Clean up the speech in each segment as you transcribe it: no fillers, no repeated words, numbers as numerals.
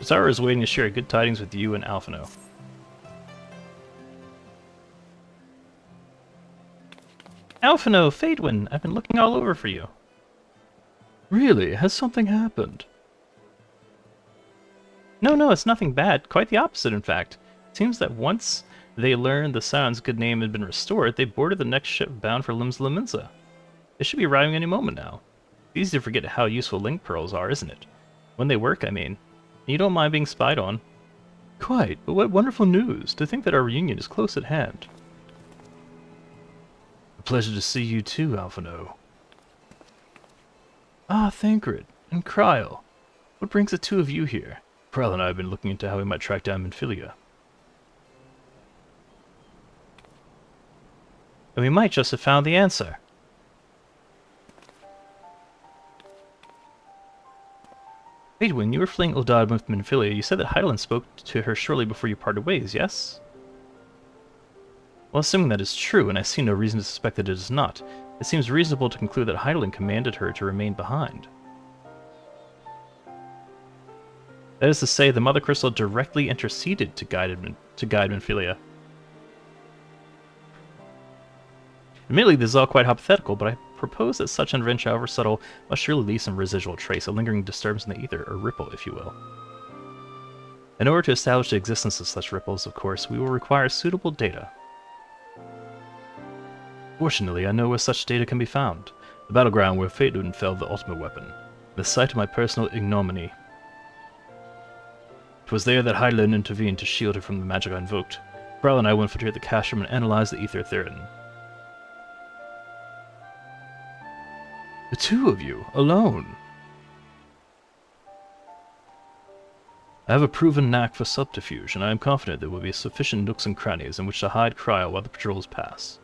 Tower is waiting to share good tidings with you and Alphino. Alphino, Phaedwin, I've been looking all over for you. Really? Has something happened? No, it's nothing bad. Quite the opposite, in fact. It seems that once they learned the Scion's good name had been restored, they boarded the next ship bound for Lims-Laminza. They should be arriving any moment now. It's easy to forget how useful link pearls are, isn't it? When they work, I mean. You don't mind being spied on. Quite, but what wonderful news, to think that our reunion is close at hand. A pleasure to see you too, Alphino. Ah, Thancred, and Kryl. What brings the two of you here? Kryl and I have been looking into how we might track down Minfilia. And we might just have found the answer. Wait, when you were fleeing Uldad with Minfilia, you said that Hydaelyn spoke to her shortly before you parted ways, yes? Well, assuming that is true, and I see no reason to suspect that it is not, it seems reasonable to conclude that Hydaelyn commanded her to remain behind. That is to say, the Mother Crystal directly interceded to guide Minfilia. Admittedly, this is all quite hypothetical, but I propose that such an adventure, however subtle, must surely leave some residual trace, a lingering disturbance in the ether, or ripple, if you will. In order to establish the existence of such ripples, of course, we will require suitable data. Fortunately, I know where such data can be found. The battleground where Phaedwin fell the ultimate weapon. The site of my personal ignominy. It was there that Hydaelyn intervened to shield her from the magic I invoked. Kryl and I went for the cache room and analyzed the ether therein. The two of you, alone. I have a proven knack for subterfuge, and I am confident there will be sufficient nooks and crannies in which to hide Kryl while the patrols pass.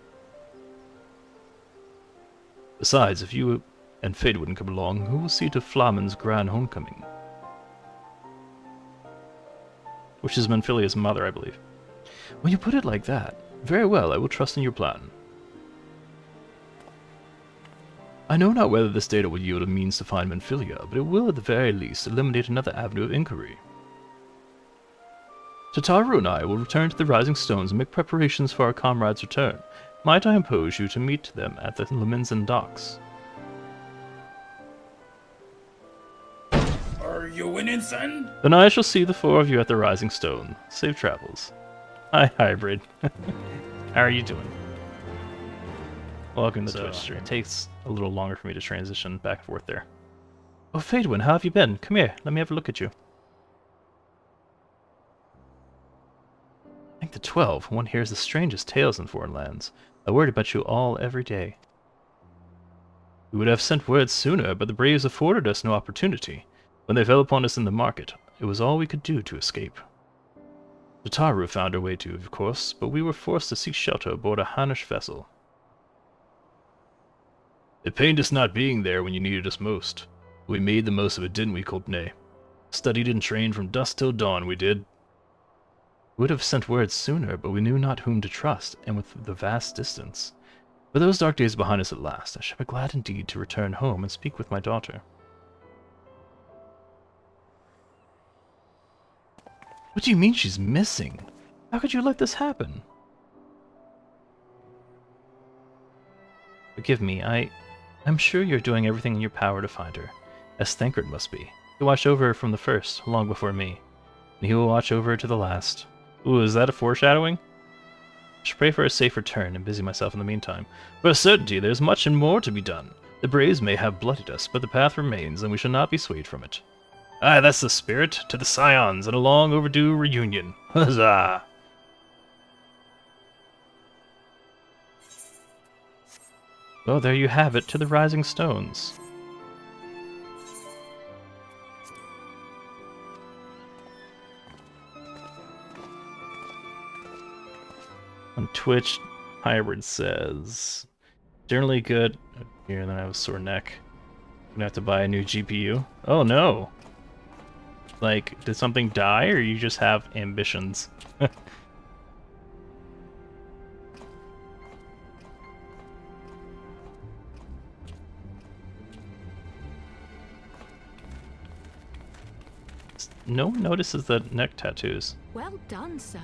Besides, if you and Phaedwin come along, who will see to Flamin's grand homecoming? Which is Minfilia's mother, I believe. When you put it like that, very well, I will trust in your plan. I know not whether this data will yield a means to find Minfilia, but it will at the very least eliminate another avenue of inquiry. Tataru and I will return to the Rising Stones and make preparations for our comrades' return. Might I impose you to meet them at the Laminzan docks? Are you winning, son? Then I shall see the four of you at the Rising Stone. Safe travels. Hi, Hybrid. How are you doing? Welcome to the Twitch stream. It takes a little longer for me to transition back and forth there. Oh, Phaedwin, how have you been? Come here, let me have a look at you. I think the 12. One hears the strangest tales in foreign lands. I worried about you all every day. We would have sent word sooner, but the braves afforded us no opportunity. When they fell upon us in the market, it was all we could do to escape. Tataru found her way to, of course, but we were forced to seek shelter aboard a Hanish vessel. It pained us not being there when you needed us most. We made the most of it, didn't we, Kolpne? Studied and trained from dusk till dawn, we did. We would have sent word sooner, but we knew not whom to trust, and with the vast distance. But those dark days behind us at last, I shall be glad indeed to return home and speak with my daughter. What do you mean she's missing? How could you let this happen? Forgive me, I'm sure you're doing everything in your power to find her, as Thancred must be. He watched over her from the first, long before me, and he will watch over her to the last. Ooh, is that a foreshadowing? I should pray for a safe return and busy myself in the meantime. For a certainty, there's much and more to be done. The braves may have blooded us, but the path remains, and we shall not be swayed from it. Aye, that's the spirit. To the Scions, and a long overdue reunion. Huzzah! Well, there you have it, to the Rising Stones. On Twitch, Hybrid says, generally good. Here, then I have a sore neck. I'm gonna have to buy a new GPU. Oh no! Like, did something die, or you just have ambitions? No one notices the neck tattoos. Well done, sir.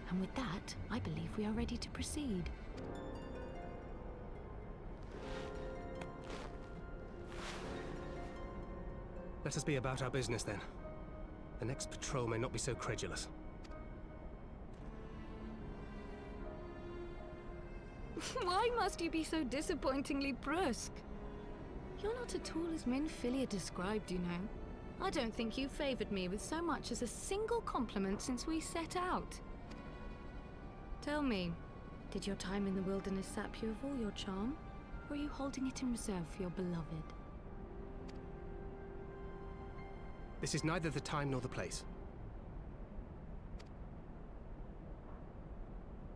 And with that, I believe we are ready to proceed. Let us be about our business then. The next patrol may not be so credulous. Why must you be so disappointingly brusque? You're not at all as Minfilia described, you know. I don't think you favored me with so much as a single compliment since we set out. Tell me, did your time in the wilderness sap you of all your charm? Or are you holding it in reserve for your beloved? This is neither the time nor the place.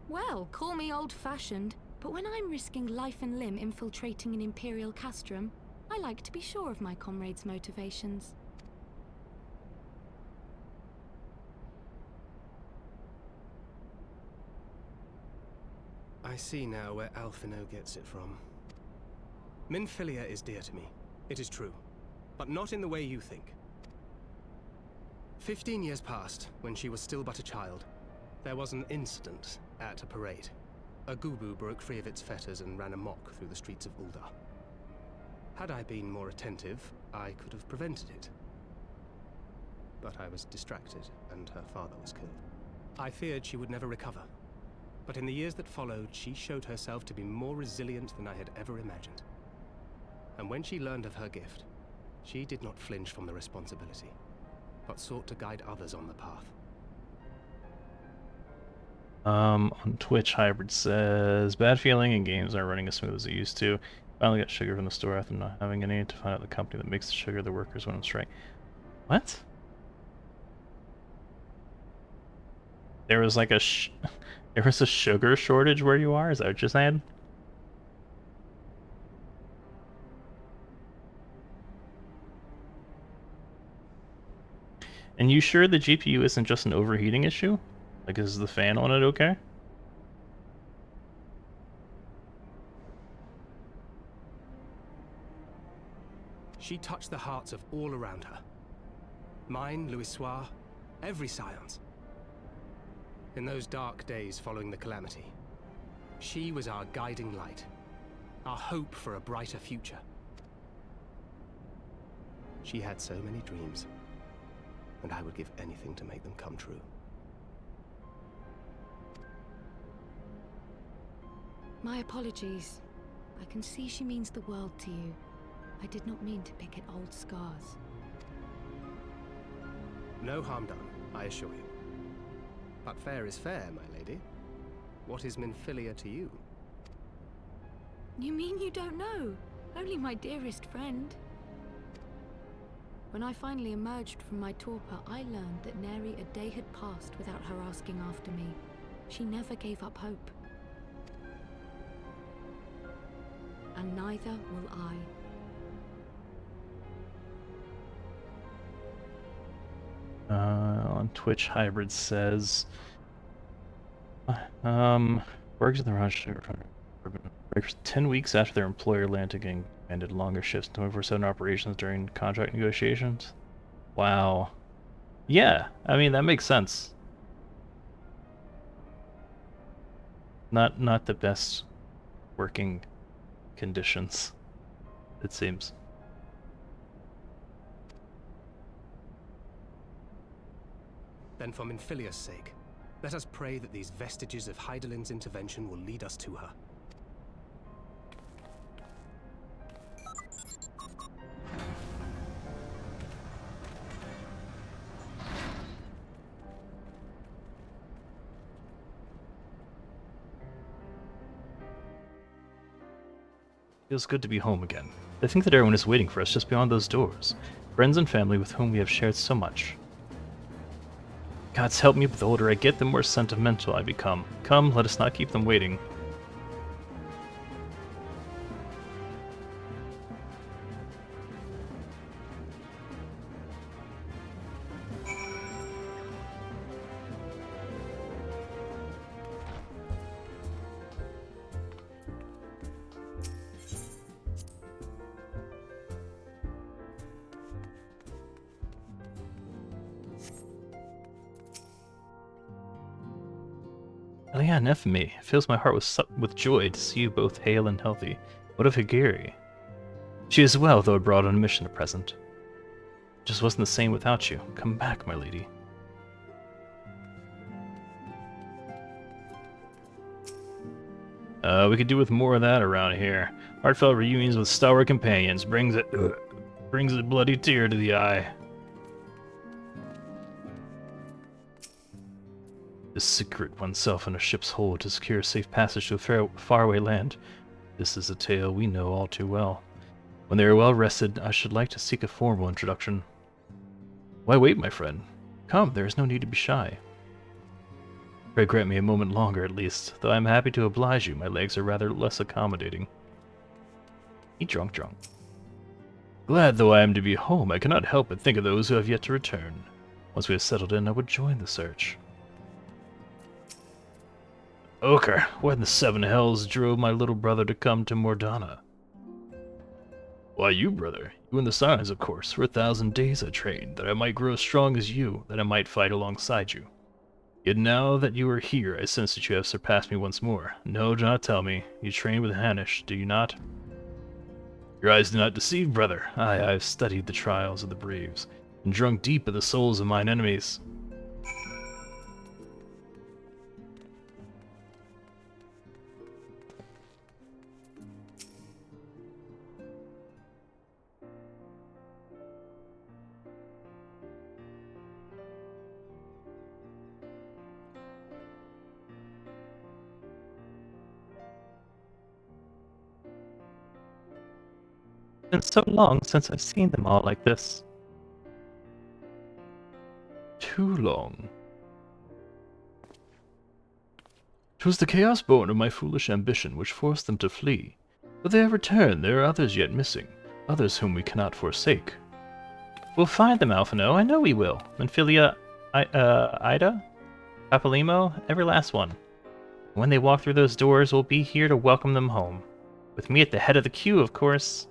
Well, call me old-fashioned, but when I'm risking life and limb infiltrating an Imperial castrum, I like to be sure of my comrades' motivations. I see now where Alphino gets it from. Minfilia is dear to me. It is true. But not in the way you think. 15 years passed, when she was still but a child. There was an incident at a parade. A Gubu broke free of its fetters and ran amok through the streets of Ul'dah. Had I been more attentive, I could have prevented it. But I was distracted, and her father was killed. I feared she would never recover. But in the years that followed, she showed herself to be more resilient than I had ever imagined. And when she learned of her gift, she did not flinch from the responsibility, but sought to guide others on the path. On Twitch, Hybrid says, bad feeling and games aren't running as smooth as they used to. Finally got sugar from the store after not having any to find out the company that makes the sugar the workers went on strike. What? There was like there was a sugar shortage where you are? Is that what you're saying? And you sure the GPU isn't just an overheating issue? Like, is the fan on it okay? She touched the hearts of all around her. Mine, Louisoix, every science. In those dark days following the calamity, she was our guiding light, our hope for a brighter future. She had so many dreams, and I would give anything to make them come true. My apologies. I can see she means the world to you. I did not mean to pick at old scars. No harm done, I assure you. But fair is fair, my lady. What is Minfilia to you? You mean you don't know? Only my dearest friend. When I finally emerged from my torpor, I learned that nary a day had passed without her asking after me. She never gave up hope. And neither will I. On Twitch, Hybrid says, works at the rush 10 weeks after their employer Lantigan ended longer shifts, 24/7 operations during contract negotiations. Wow. Yeah, I mean, that makes sense. Not the best working conditions, it seems. Then for Minfilia's sake, let us pray that these vestiges of Hydaelyn's intervention will lead us to her. Feels good to be home again. I think that everyone is waiting for us just beyond those doors. Friends and family with whom we have shared so much. Gods help me, but the older I get, the more sentimental I become. Come, let us not keep them waiting. Leanne Ephemy, it fills my heart with joy to see you both hale and healthy. What of Higiri? She is well, though abroad on a mission at present. It just wasn't the same without you. Come back, my lady. We could do with more of that around here. Heartfelt reunions with stalwart companions brings a bloody tear to the eye. To secret oneself in a ship's hold to secure safe passage to a faraway land. This is a tale we know all too well. When they are well rested, I should like to seek a formal introduction. Why wait, my friend? Come, there is no need to be shy. Pray grant me a moment longer at least, though I am happy to oblige you. My legs are rather less accommodating. Eat drunk. Glad though I am to be home, I cannot help but think of those who have yet to return. Once we have settled in, I would join the search. Ochre, what in the seven hells drove my little brother to come to Mordana? Why you, brother? You and the Sirens, of course. For 1,000 days I trained, that I might grow strong as you, that I might fight alongside you. Yet now that you are here, I sense that you have surpassed me once more. No, do not tell me. You train with Hanish, do you not? Your eyes do not deceive, brother. I have studied the trials of the braves, and drunk deep of the souls of mine enemies. It's been so long since I've seen them all like this. Too long. 'Twas the chaos born of my foolish ambition which forced them to flee. But they have returned. There are others yet missing, others whom we cannot forsake. We'll find them, Alphino. I know we will. Menphilia, Ida, Papalimo, every last one. When they walk through those doors, we'll be here to welcome them home. With me at the head of the queue, of course.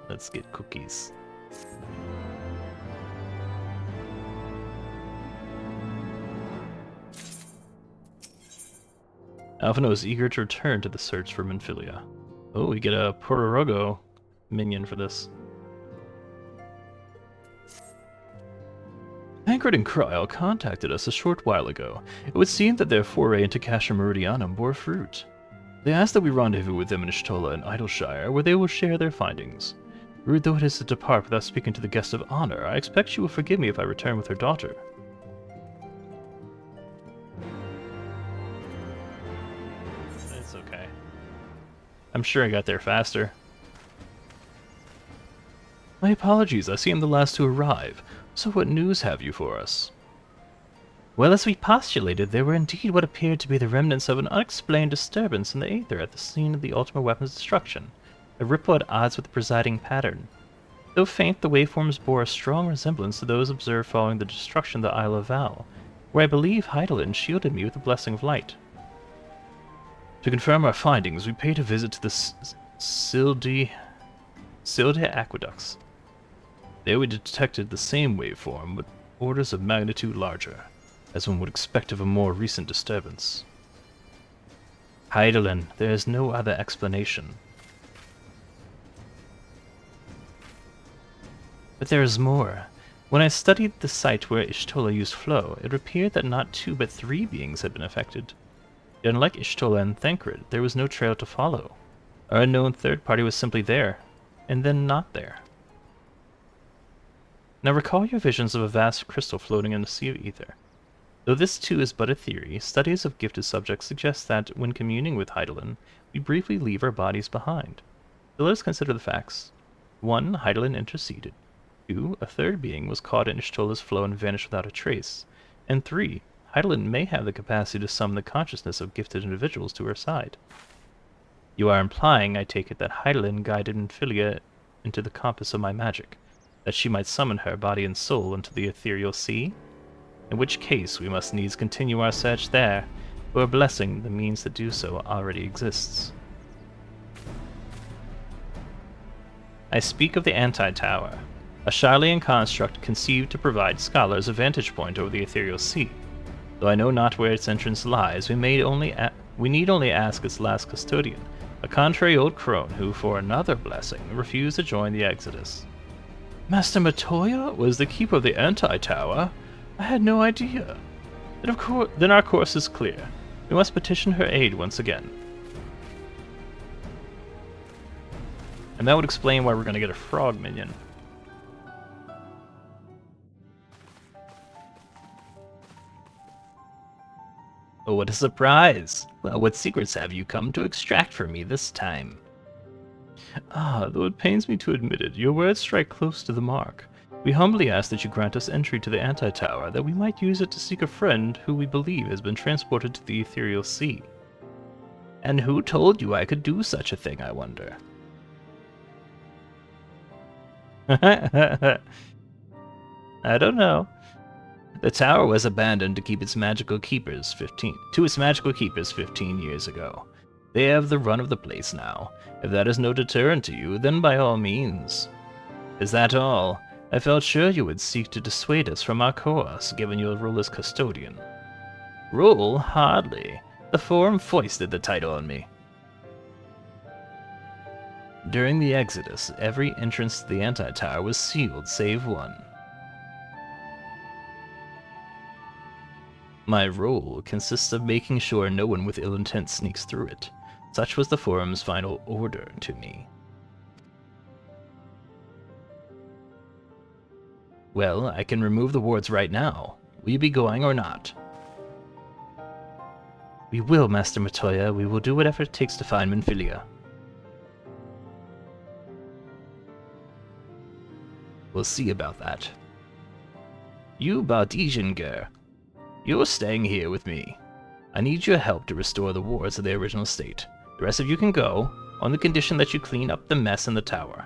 Let's get cookies. Alphino is eager to return to the search for Menphilia. Oh, we get a Pororogo minion for this. Tancred and Cryle contacted us a short while ago. It would seem that their foray into Castra Meridianum bore fruit. They asked that we rendezvous with them in Ishtola and Idleshire, where they will share their findings. Rude though it is to depart without speaking to the guest of honor, I expect she will forgive me if I return with her daughter. It's okay. I'm sure I got there faster. My apologies, I seem the last to arrive. So what news have you for us? Well, as we postulated, there were indeed what appeared to be the remnants of an unexplained disturbance in the aether at the scene of the Ultima weapon's destruction, a ripple at odds with the presiding pattern. Though faint, the waveforms bore a strong resemblance to those observed following the destruction of the Isle of Val, where I believe Heidelin shielded me with the blessing of light. To confirm our findings, we paid a visit to the Silde aqueducts. There we detected the same waveform, but orders of magnitude larger, as one would expect of a more recent disturbance. Heidelin, there is no other explanation. But there is more. When I studied the site where Ishtola used flow, it appeared that not 2 but 3 beings had been affected. Yet unlike Ishtola and Thancred, there was no trail to follow. Our unknown third party was simply there, and then not there. Now recall your visions of a vast crystal floating in a sea of ether. Though this too is but a theory, studies of gifted subjects suggest that, when communing with Heidelin, we briefly leave our bodies behind. So let us consider the facts. 1. Heidelin interceded. 2. A third being was caught in Ishtola's flow and vanished without a trace. And 3. Heidelin may have the capacity to summon the consciousness of gifted individuals to her side. You are implying, I take it, that Heidelin guided Menphilia into the compass of my magic, that she might summon her body and soul into the ethereal sea? In which case we must needs continue our search there, for a blessing the means to do so already exists. I speak of the Antitower, a Shylian construct conceived to provide scholars a vantage point over the ethereal sea. Though I know not where its entrance lies, we need only ask its last custodian, a contrary old crone who, for another blessing, refused to join the Exodus. Master Matoya was the keeper of the Antitower? I had no idea. Then our course is clear. We must petition her aid once again. And that would explain why we're going to get a frog minion. Oh, what a surprise! Well, what secrets have you come to extract from me this time? Ah, though it pains me to admit it, your words strike close to the mark. We humbly ask that you grant us entry to the Antitower, that we might use it to seek a friend who we believe has been transported to the ethereal sea. And who told you I could do such a thing, I wonder? I don't know. The tower was abandoned to its magical keepers 15 years ago. They have the run of the place now. If that is no deterrent to you, then by all means. Is that all? I felt sure you would seek to dissuade us from our course, given your role as custodian. Role? Hardly. The Forum foisted the title on me. During the Exodus, every entrance to the Antitower was sealed save one. My role consists of making sure no one with ill intent sneaks through it. Such was the Forum's final order to me. Well, I can remove the wards right now. Will you be going or not? We will, Master Matoya. We will do whatever it takes to find Minfilia. We'll see about that. You, Bardesian girl. You're staying here with me. I need your help to restore the wards to their original state. The rest of you can go, on the condition that you clean up the mess in the tower.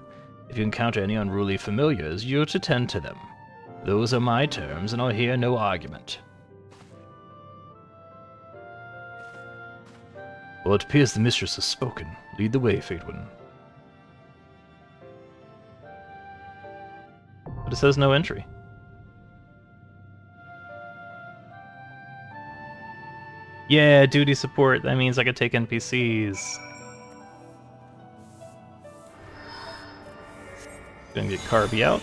If you encounter any unruly familiars, you're to tend to them. Those are my terms, and I'll hear no argument. Well, it appears the mistress has spoken. Lead the way, Fatewood. But it says no entry. Yeah, duty support. That means I could take NPCs. Gonna get Carby out.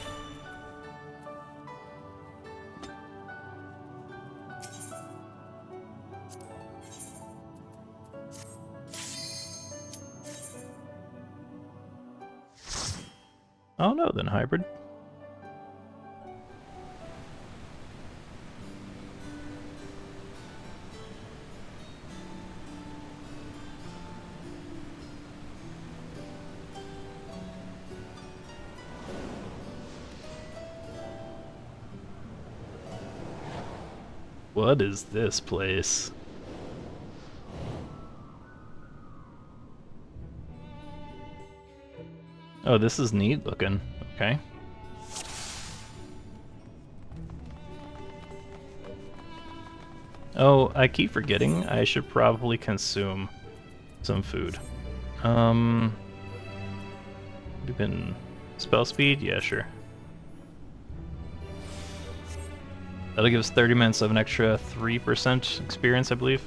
Oh no, then hybrid. What is this place? Oh, this is neat looking. Okay. Oh, I keep forgetting I should probably consume some food. We've been spell speed? Yeah, sure. That'll give us 30 minutes of an extra 3% experience, I believe.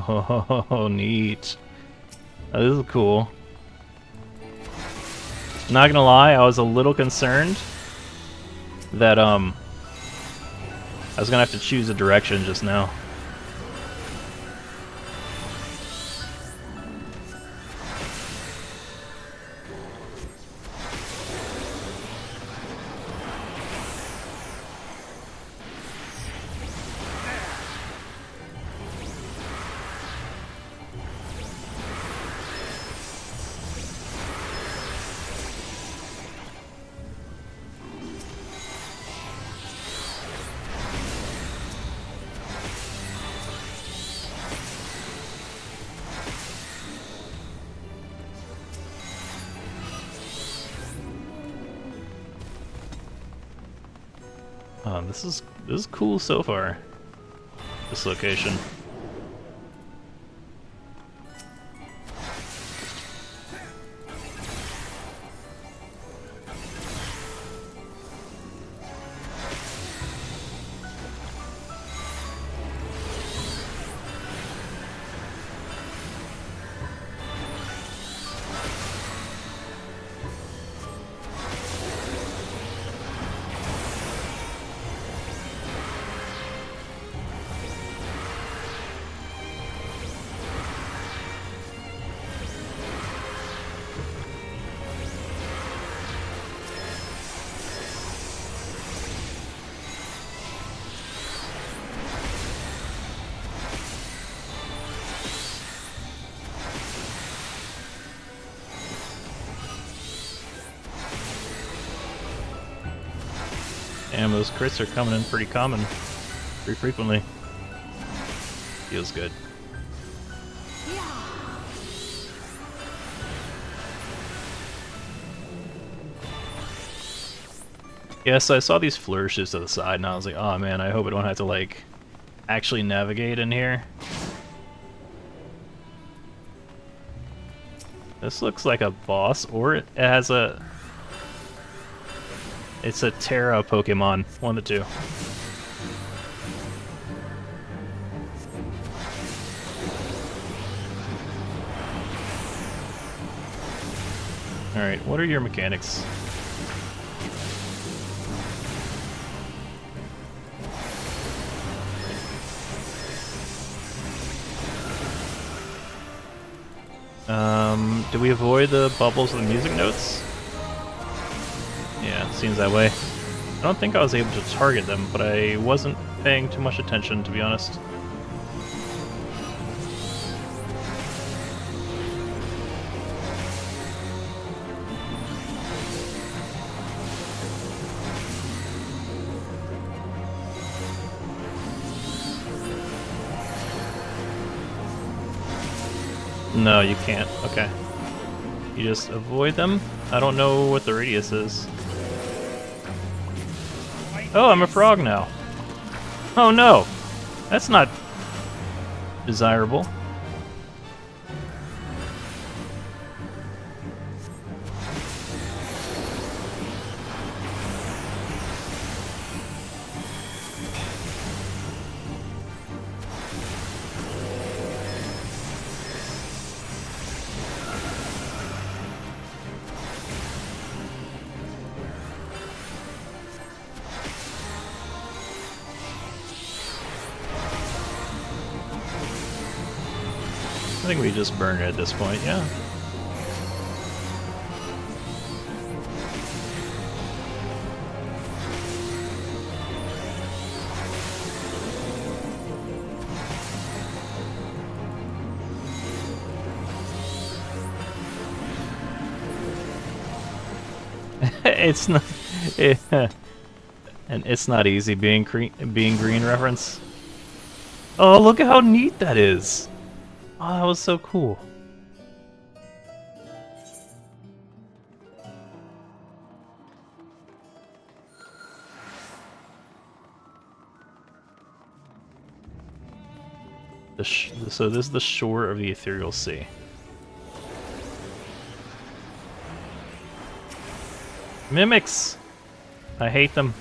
Oh, neat. Oh, this is cool. Not gonna lie, I was a little concerned that I was gonna have to choose a direction just now. This is cool so far. This location. Damn, those crits are coming in pretty pretty frequently. Feels good. Yeah, so I saw these flourishes to the side, and I was like, oh man, I hope I don't have to, like, actually navigate in here. This looks like a boss, or it has a... It's a Terra Pokemon, one of the two. Alright, what are your mechanics? Do we avoid the bubbles and the music notes? Yeah, it seems that way. I don't think I was able to target them, but I wasn't paying too much attention, to be honest. No, you can't. Okay. You just avoid them? I don't know what the radius is. Oh, I'm a frog now. Oh no! That's not desirable. I think we just burn it at this point, yeah. It's not, and it's not easy being green reference. Oh, look at how neat that is! Oh, that was so cool. So this is the shore of the Ethereal Sea. Mimics! I hate them.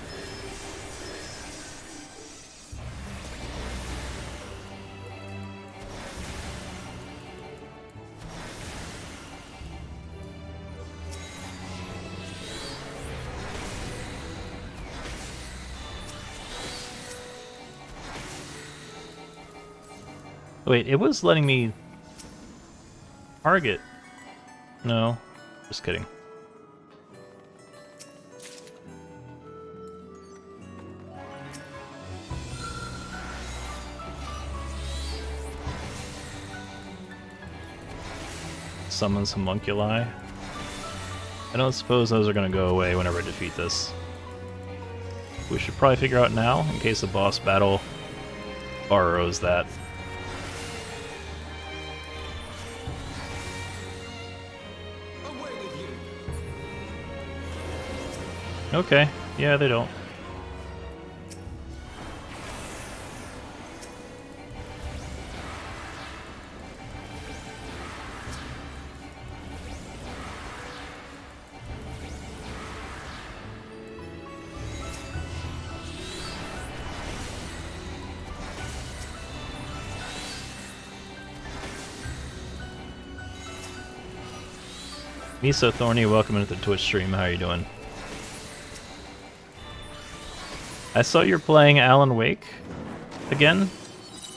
Wait, it was letting me target. No, just kidding. Summon some homunculi. I don't suppose those are going to go away whenever I defeat this. We should probably figure out now, in case the boss battle borrows that. Okay, yeah, they don't. Miso Thorny, welcome into the Twitch stream. How are you doing? I saw you're playing Alan Wake again,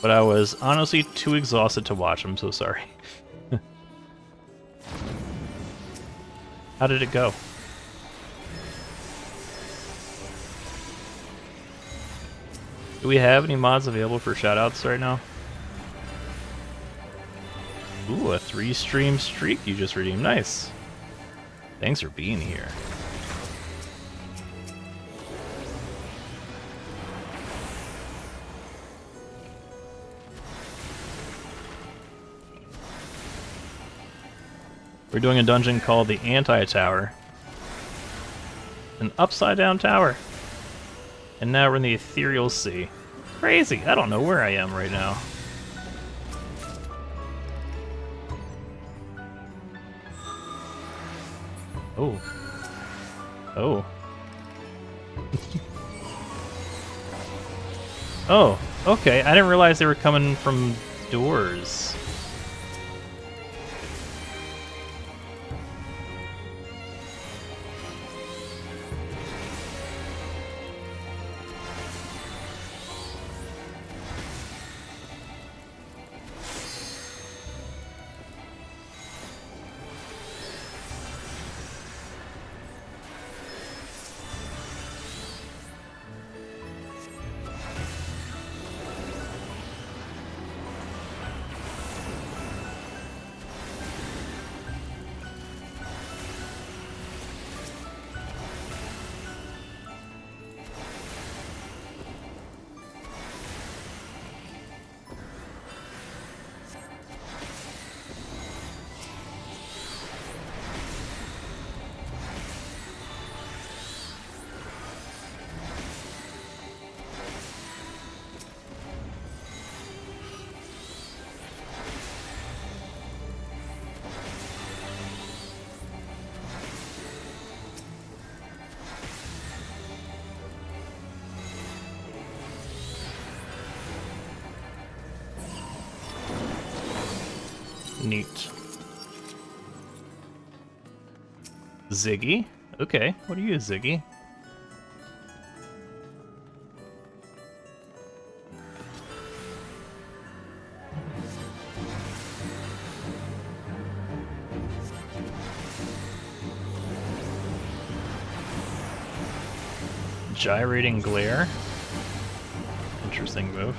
but I was honestly too exhausted to watch. I'm so sorry. How did it go? Do we have any mods available for shoutouts right now? Ooh, a 3-stream streak you just redeemed. Nice. Thanks for being here. We're doing a dungeon called the Antitower. An upside-down tower. And now we're in the Ethereal Sea. Crazy! I don't know where I am right now. Oh. Oh. Oh, okay. I didn't realize they were coming from doors. Neat. Ziggy? Okay, what are you, Ziggy? Gyrating glare? Interesting move.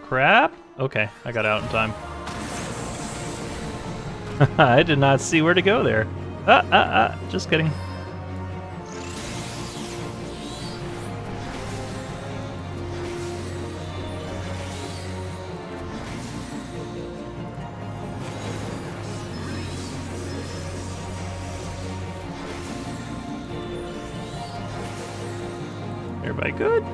Crap? Okay, I got out in time. I did not see where to go there. Just kidding. Everybody good?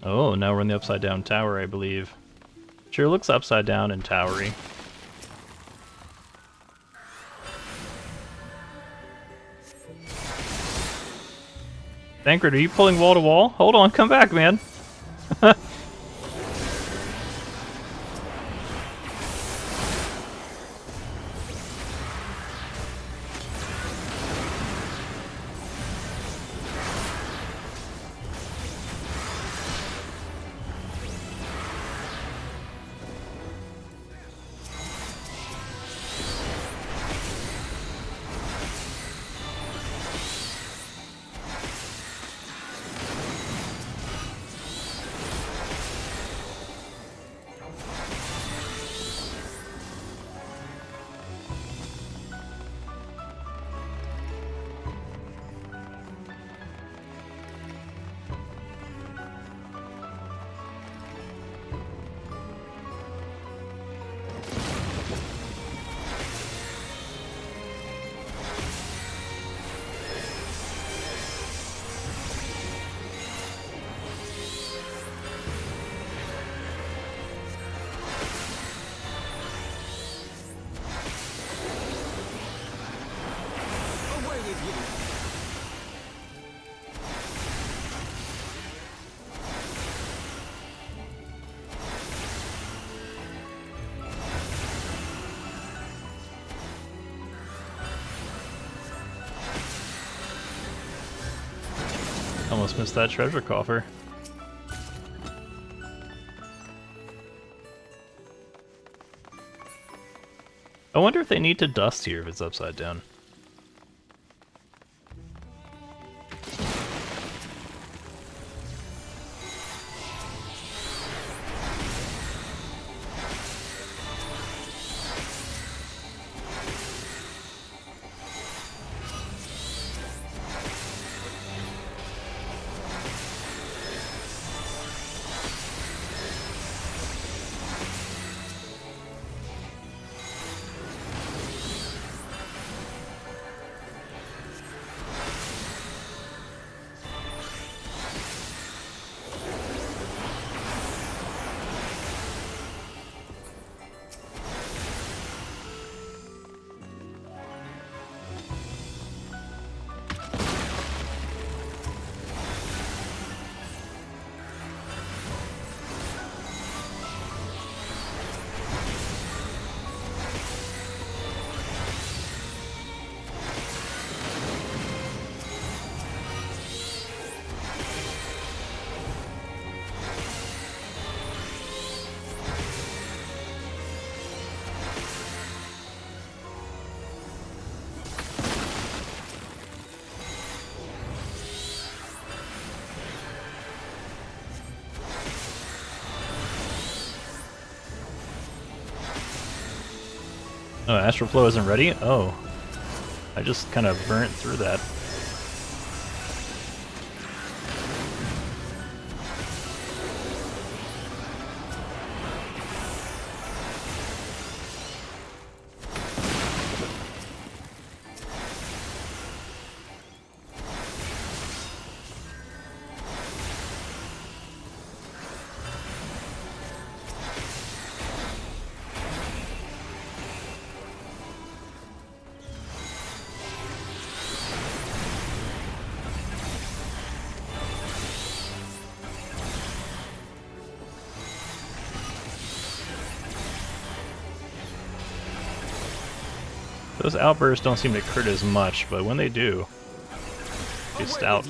Oh, now we're in the upside down tower, I believe. Sure looks upside down and towery. Thancred, are you pulling wall to wall? Hold on, come back, man. Almost missed that treasure coffer. I wonder if they need to dust here if it's upside down. Oh, Astral Flow isn't ready? Oh. I just kind of burnt through that. Those outbursts don't seem to crit as much, but when they do, they stout.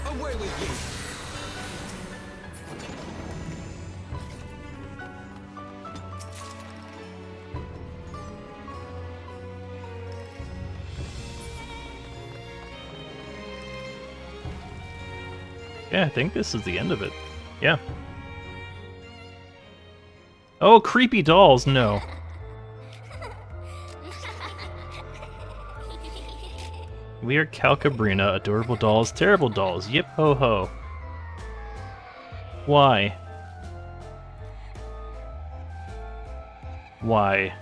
Away with you! Yeah, I think this is the end of it. Yeah. Oh, creepy dolls, no. We are Calcabrina, adorable dolls, terrible dolls, yip ho ho. Why? Why?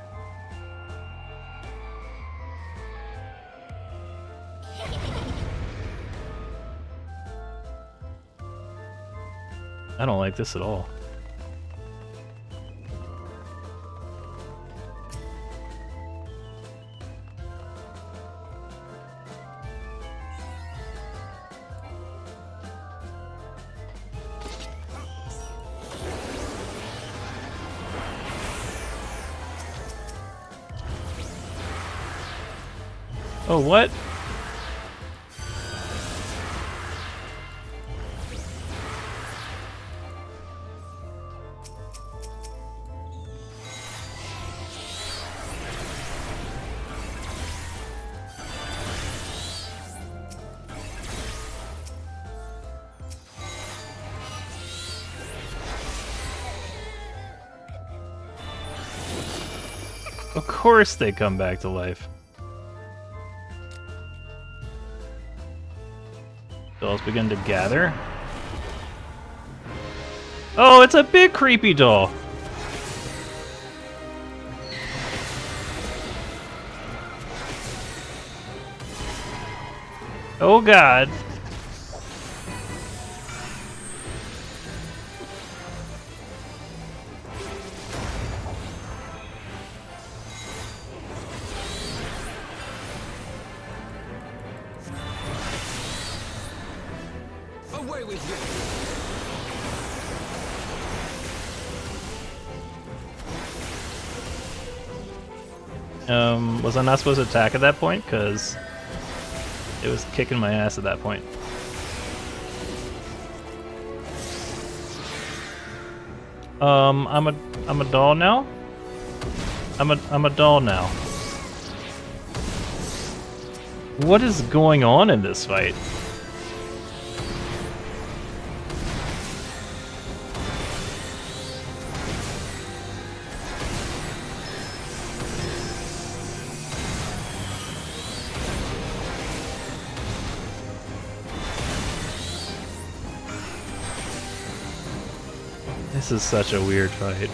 I don't like this at all. Oh, what? Of course they come back to life. Dolls begin to gather. Oh, it's a big creepy doll. Oh god. Away with you! Was I not supposed to attack at that point? Because it was kicking my ass at that point. I'm a doll now? I'm a doll now. What is going on in this fight? This is such a weird fight.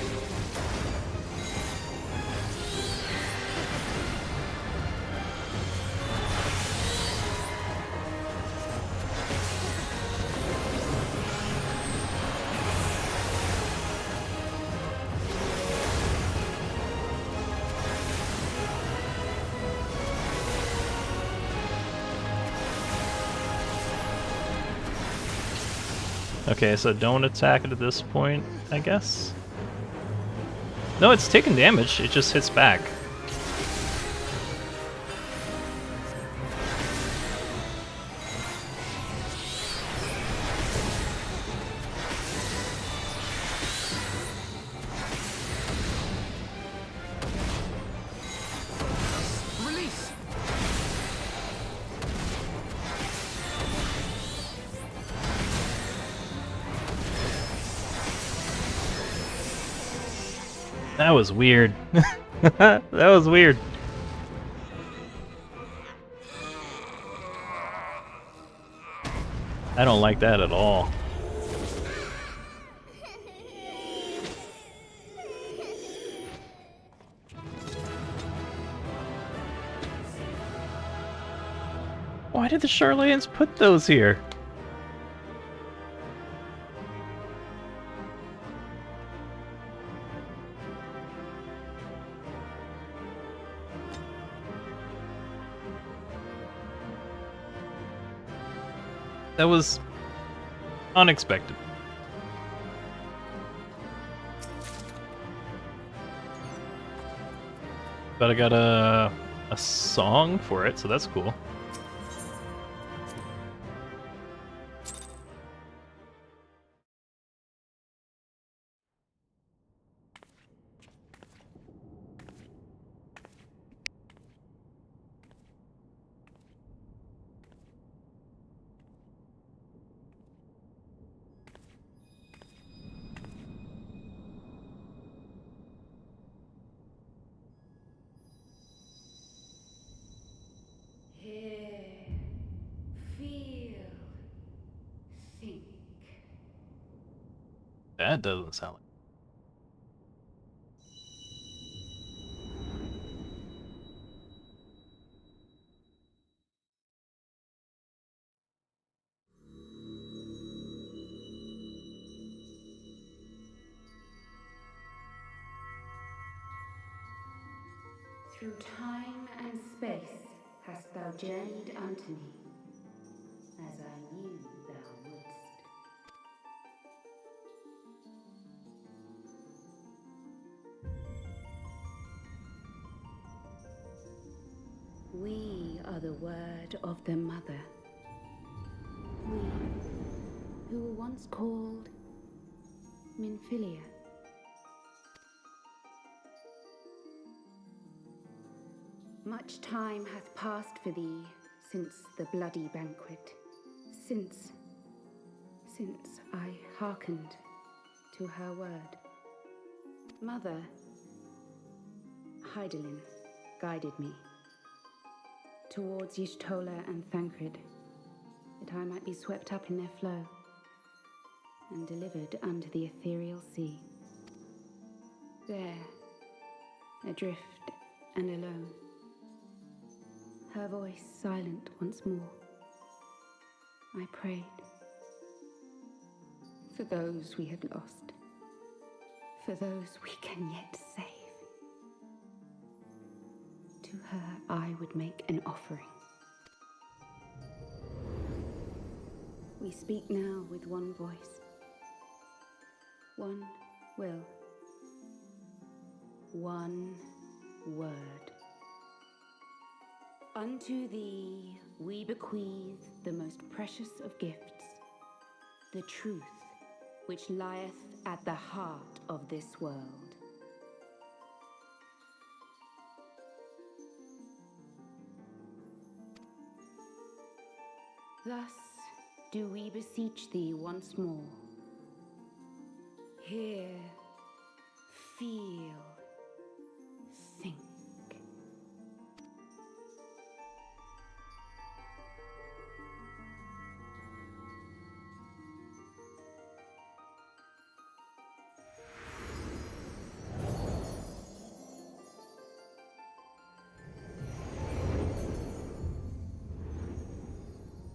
Okay, so don't attack it at this point, I guess? No, it's taking damage, it just hits back. Release! That was weird. That was weird. I don't like that at all. Why did the Charlatans put those here? That was unexpected. But I got a song for it, so that's cool. Here That doesn't sound like. Through time and space hast thou journeyed unto me, as I knew thou wouldst. We are the word of the mother. We, who were once called Minfilia. Much time hath passed for thee since the bloody banquet, since I hearkened to her word. Mother, Hydaelyn, guided me towards Y'shtola and Thancred, that I might be swept up in their flow and delivered unto the ethereal sea. There, adrift and alone, her voice silent once more, I prayed for those we had lost, for those we can yet save. To her I would make an offering. We speak now with one voice, one will, one word. Unto thee we bequeath the most precious of gifts, the truth which lieth at the heart of this world. Thus do we beseech thee once more. Hear, feel, think.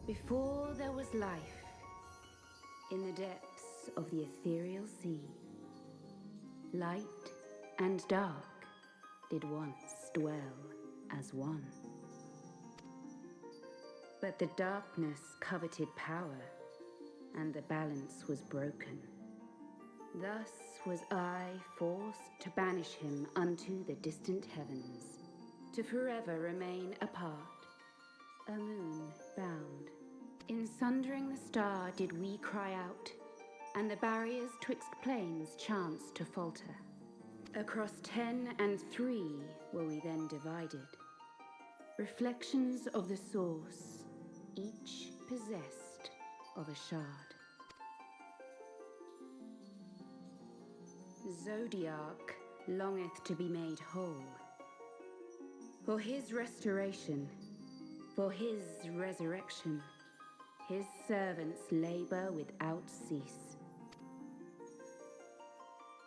Before there was life, in the depths of the ethereal sea, light and dark did once dwell as one. But the darkness coveted power, and the balance was broken. Thus was I forced to banish him unto the distant heavens, to forever remain apart, a moon bound. In sundering the star did we cry out, and the barriers twixt planes chanced to falter. Across 10 and 3 were we then divided, reflections of the source, each possessed of a shard. Zodiac longeth to be made whole. For his restoration, for his resurrection, his servants labor without cease.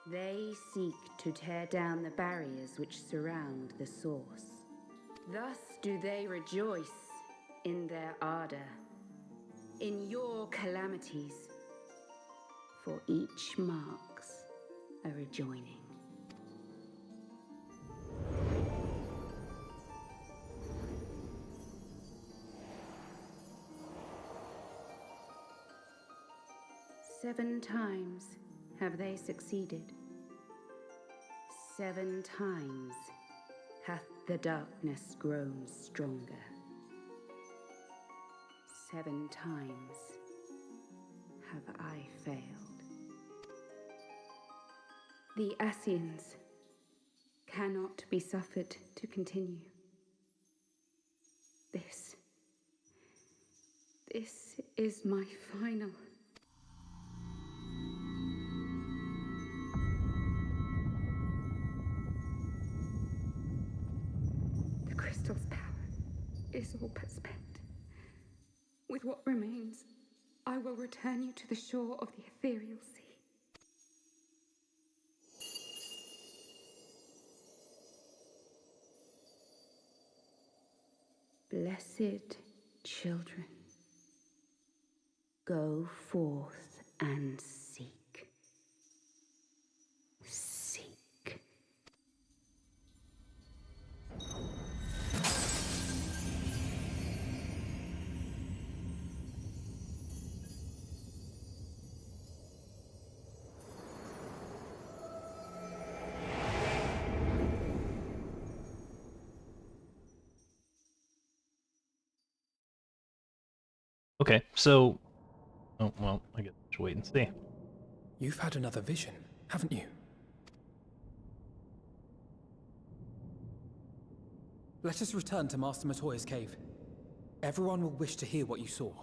They seek to tear down the barriers which surround the source. Thus do they rejoice in their ardor, in your calamities, for each marks a rejoining. Seven times have they succeeded. 7 times hath the darkness grown stronger. 7 times have I failed. The Ascians cannot be suffered to continue. This is my final. The crystal's power is all but spent. With what remains, I will return you to the shore of the ethereal sea. Blessed children, go forth and seek. Seek. Okay, so... Oh, well, I guess we'll wait and see. You've had another vision, haven't you? Let us return to Master Matoya's cave. Everyone will wish to hear what you saw.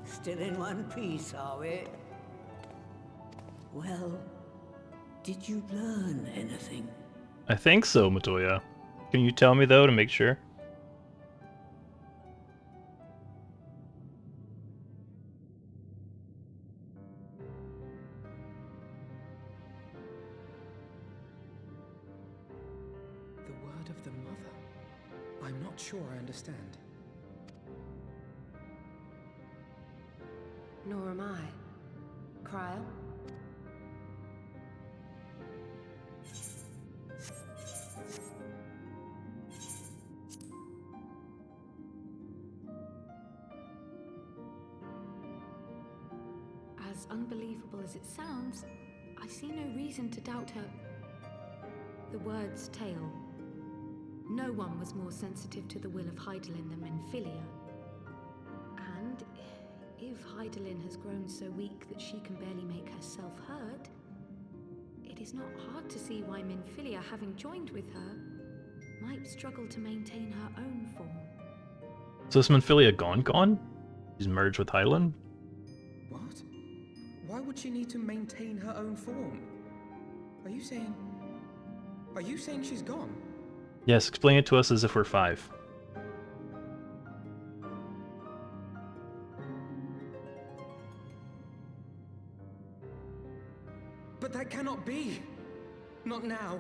Still in one piece, are we? Well, did you learn anything? I think so, Matoya. Can you tell me, though, to make sure? The word of the mother? I'm not sure I understand. Nor am I. Cryle? As unbelievable as it sounds, I see no reason to doubt her. The word's tale. No one was more sensitive to the will of Hydaelyn than Minfilia. And if Hydaelyn has grown so weak that she can barely make herself heard, it is not hard to see why Minfilia, having joined with her, might struggle to maintain her own form. So is Minfilia gone? She's merged with Hydaelyn? What? Why would she need to maintain her own form? Are you saying she's gone? Yes, explain it to us as if we're 5. But that cannot be! Not now.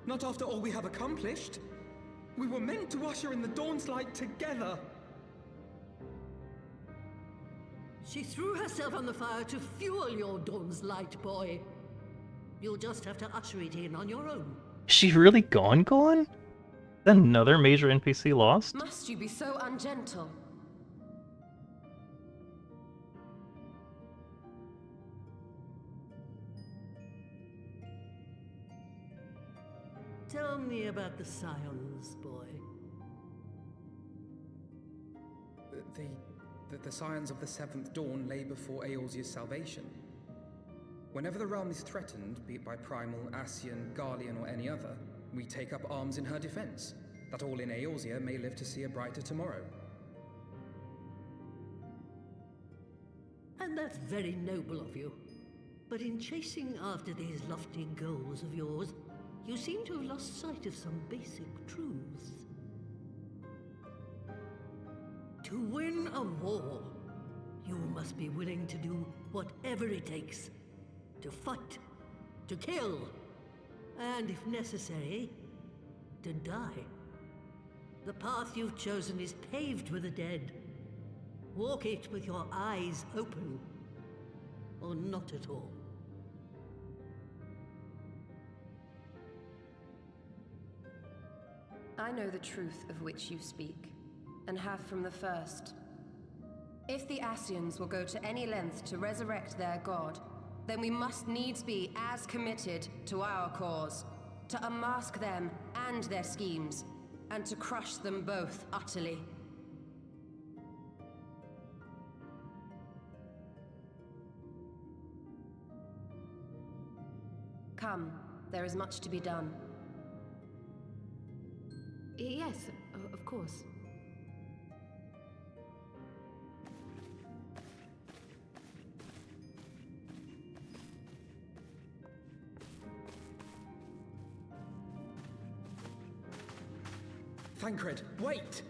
Not after all we have accomplished. We were meant to usher in the dawn's light together. She threw herself on the fire to fuel your dawn's light, boy. You'll just have to usher it in on your own. Is she really gone? Is another major NPC lost? Must you be so ungentle? Tell me about the Scions, boy. The Scions of the Seventh Dawn lay before Eorzea's salvation. Whenever the realm is threatened, be it by Primal, Ascian, Garlean, or any other, we take up arms in her defense, that all in Eorzea may live to see a brighter tomorrow. And that's very noble of you. But in chasing after these lofty goals of yours, you seem to have lost sight of some basic truths. To win a war, you must be willing to do whatever it takes. To fight, to kill, and if necessary, to die. The path you've chosen is paved with the dead. Walk it with your eyes open, or not at all. I know the truth of which you speak, and have from the first. If the Ascians will go to any length to resurrect their god, then we must needs be as committed to our cause, to unmask them and their schemes, and to crush them both utterly. Come, there is much to be done. Yes, of course. Tancred, wait!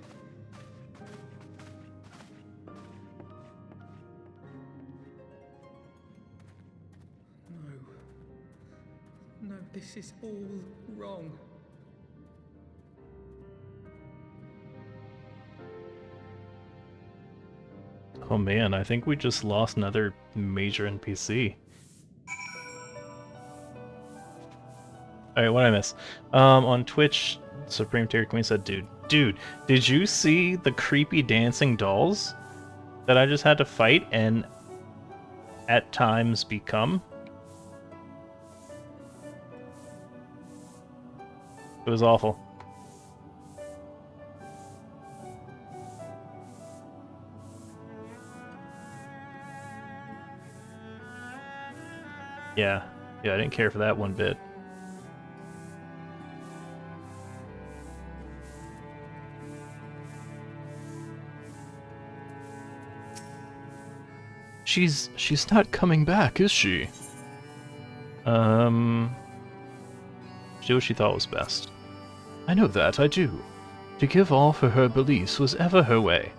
No, this is all wrong. Oh man, I think we just lost another major NPC. Alright, what did I miss? On Twitch, Supreme Tier Queen said, dude, did you see the creepy dancing dolls that I just had to fight and at times become? It was awful. Yeah, I didn't care for that one bit. She's not coming back, is she? She did what she thought was best. I know that, I do. To give all for her beliefs was ever her way.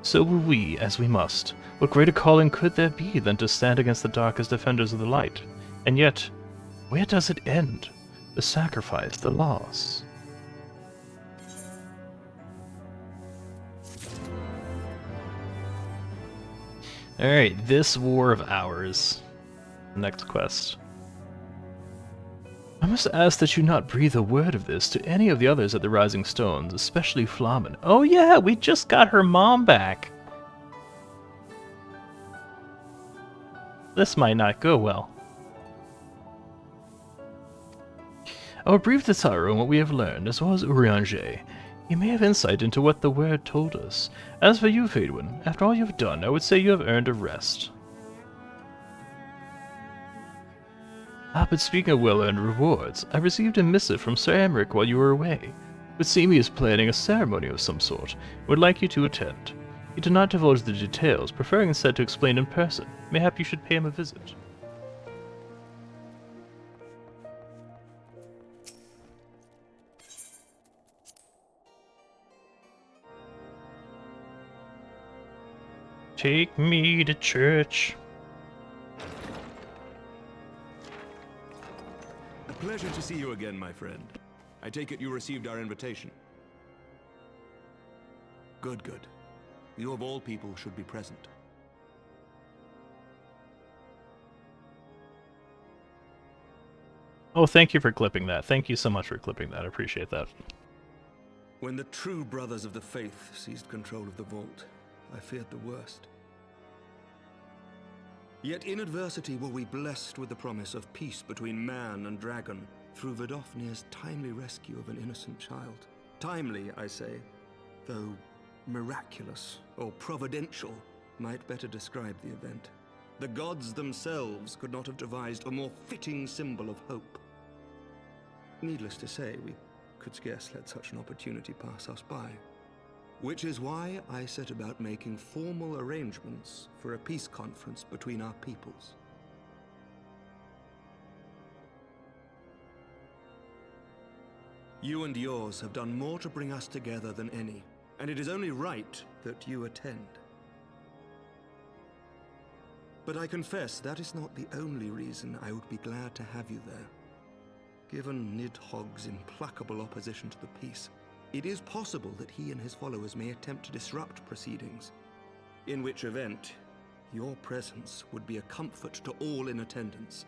So will we, as we must. What greater calling could there be than to stand against the dark as defenders of the light? And yet, where does it end? The sacrifice, the loss. Alright, this war of ours. Next quest. I must ask that you not breathe a word of this to any of the others at the Rising Stones, especially Flamen. Oh yeah, we just got her mom back. This might not go well. I will brief the Tsaro on what we have learned, as well as Urianger. You may have insight into what the word told us. As for you, Faedwin, after all you have done, I would say you have earned a rest. But speaking of well-earned rewards, I received a missive from Sir Emmerich while you were away. It would seem he is planning a ceremony of some sort, and would like you to attend. He did not divulge the details, preferring instead to explain in person. Mayhap you should pay him a visit. Take me to church. A pleasure to see you again, my friend. I take it you received our invitation. Good. You of all people should be present. Oh, thank you for clipping that. Thank you so much for clipping that. I appreciate that. When the true brothers of the faith seized control of the vault, I feared the worst. Yet in adversity were we blessed with the promise of peace between man and dragon through Vidofnir's timely rescue of an innocent child. Timely, I say, though miraculous or providential might better describe the event. The gods themselves could not have devised a more fitting symbol of hope. Needless to say, we could scarce let such an opportunity pass us by. Which is why I set about making formal arrangements for a peace conference between our peoples. You and yours have done more to bring us together than any, and it is only right that you attend. But I confess that is not the only reason I would be glad to have you there. Given Nidhogg's implacable opposition to the peace, it is possible that he and his followers may attempt to disrupt proceedings, in which event, your presence would be a comfort to all in attendance.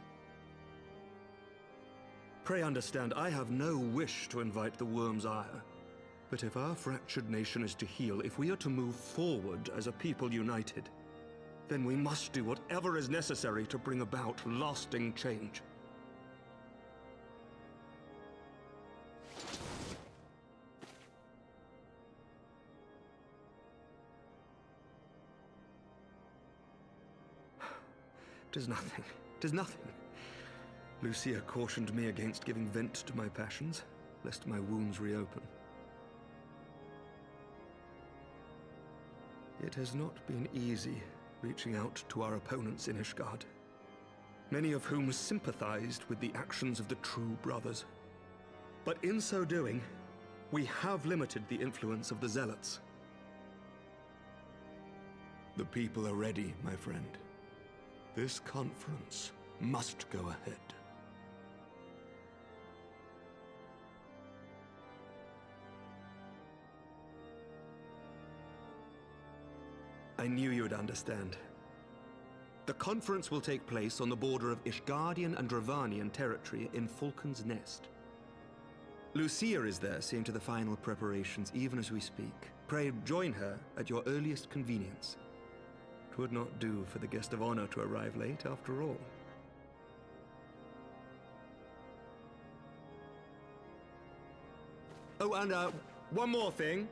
Pray understand, I have no wish to invite the worm's ire, but if our fractured nation is to heal, if we are to move forward as a people united, then we must do whatever is necessary to bring about lasting change. Tis nothing. Lucia cautioned me against giving vent to my passions, lest my wounds reopen. It has not been easy reaching out to our opponents in Ishgard, many of whom sympathized with the actions of the true brothers. But in so doing, We have limited the influence of the Zealots. The people are ready, my friend. This conference must go ahead. I knew you would understand. The conference will take place on the border of Ishgardian and Dravanian territory in Falcon's Nest. Lucia is there, seeing to the final preparations even as we speak. Pray join her at your earliest convenience. 'Twould not do for the guest of honor to arrive late, after all. Oh, and one more thing.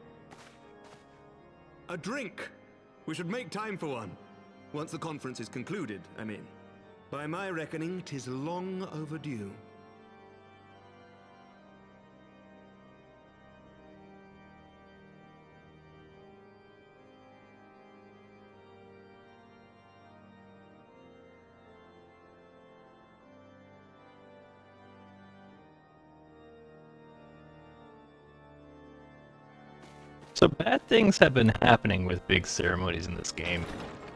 A drink! We should make time for one. Once the conference is concluded, I mean. By my reckoning, 'tis long overdue. So bad things have been happening with big ceremonies in this game.